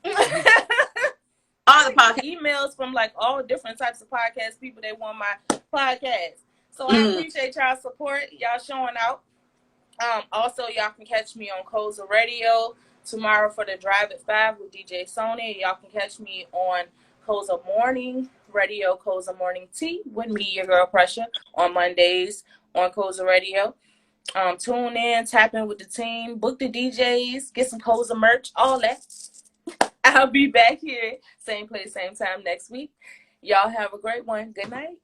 All the podcast emails from like all different types of podcast people that want my podcast. So I appreciate y'all support, y'all showing out. Also, y'all can catch me on Koza Radio tomorrow for the Drive at 5 with DJ Sony. Y'all can catch me on Koza Morning Radio, Koza Morning Tea with me, your girl Pressure, on Mondays on Koza Radio. Tune in, tap in with the team, book the DJs, get some Koza merch, all that. I'll be back here, same place, same time next week. Y'all have a great one. Good night.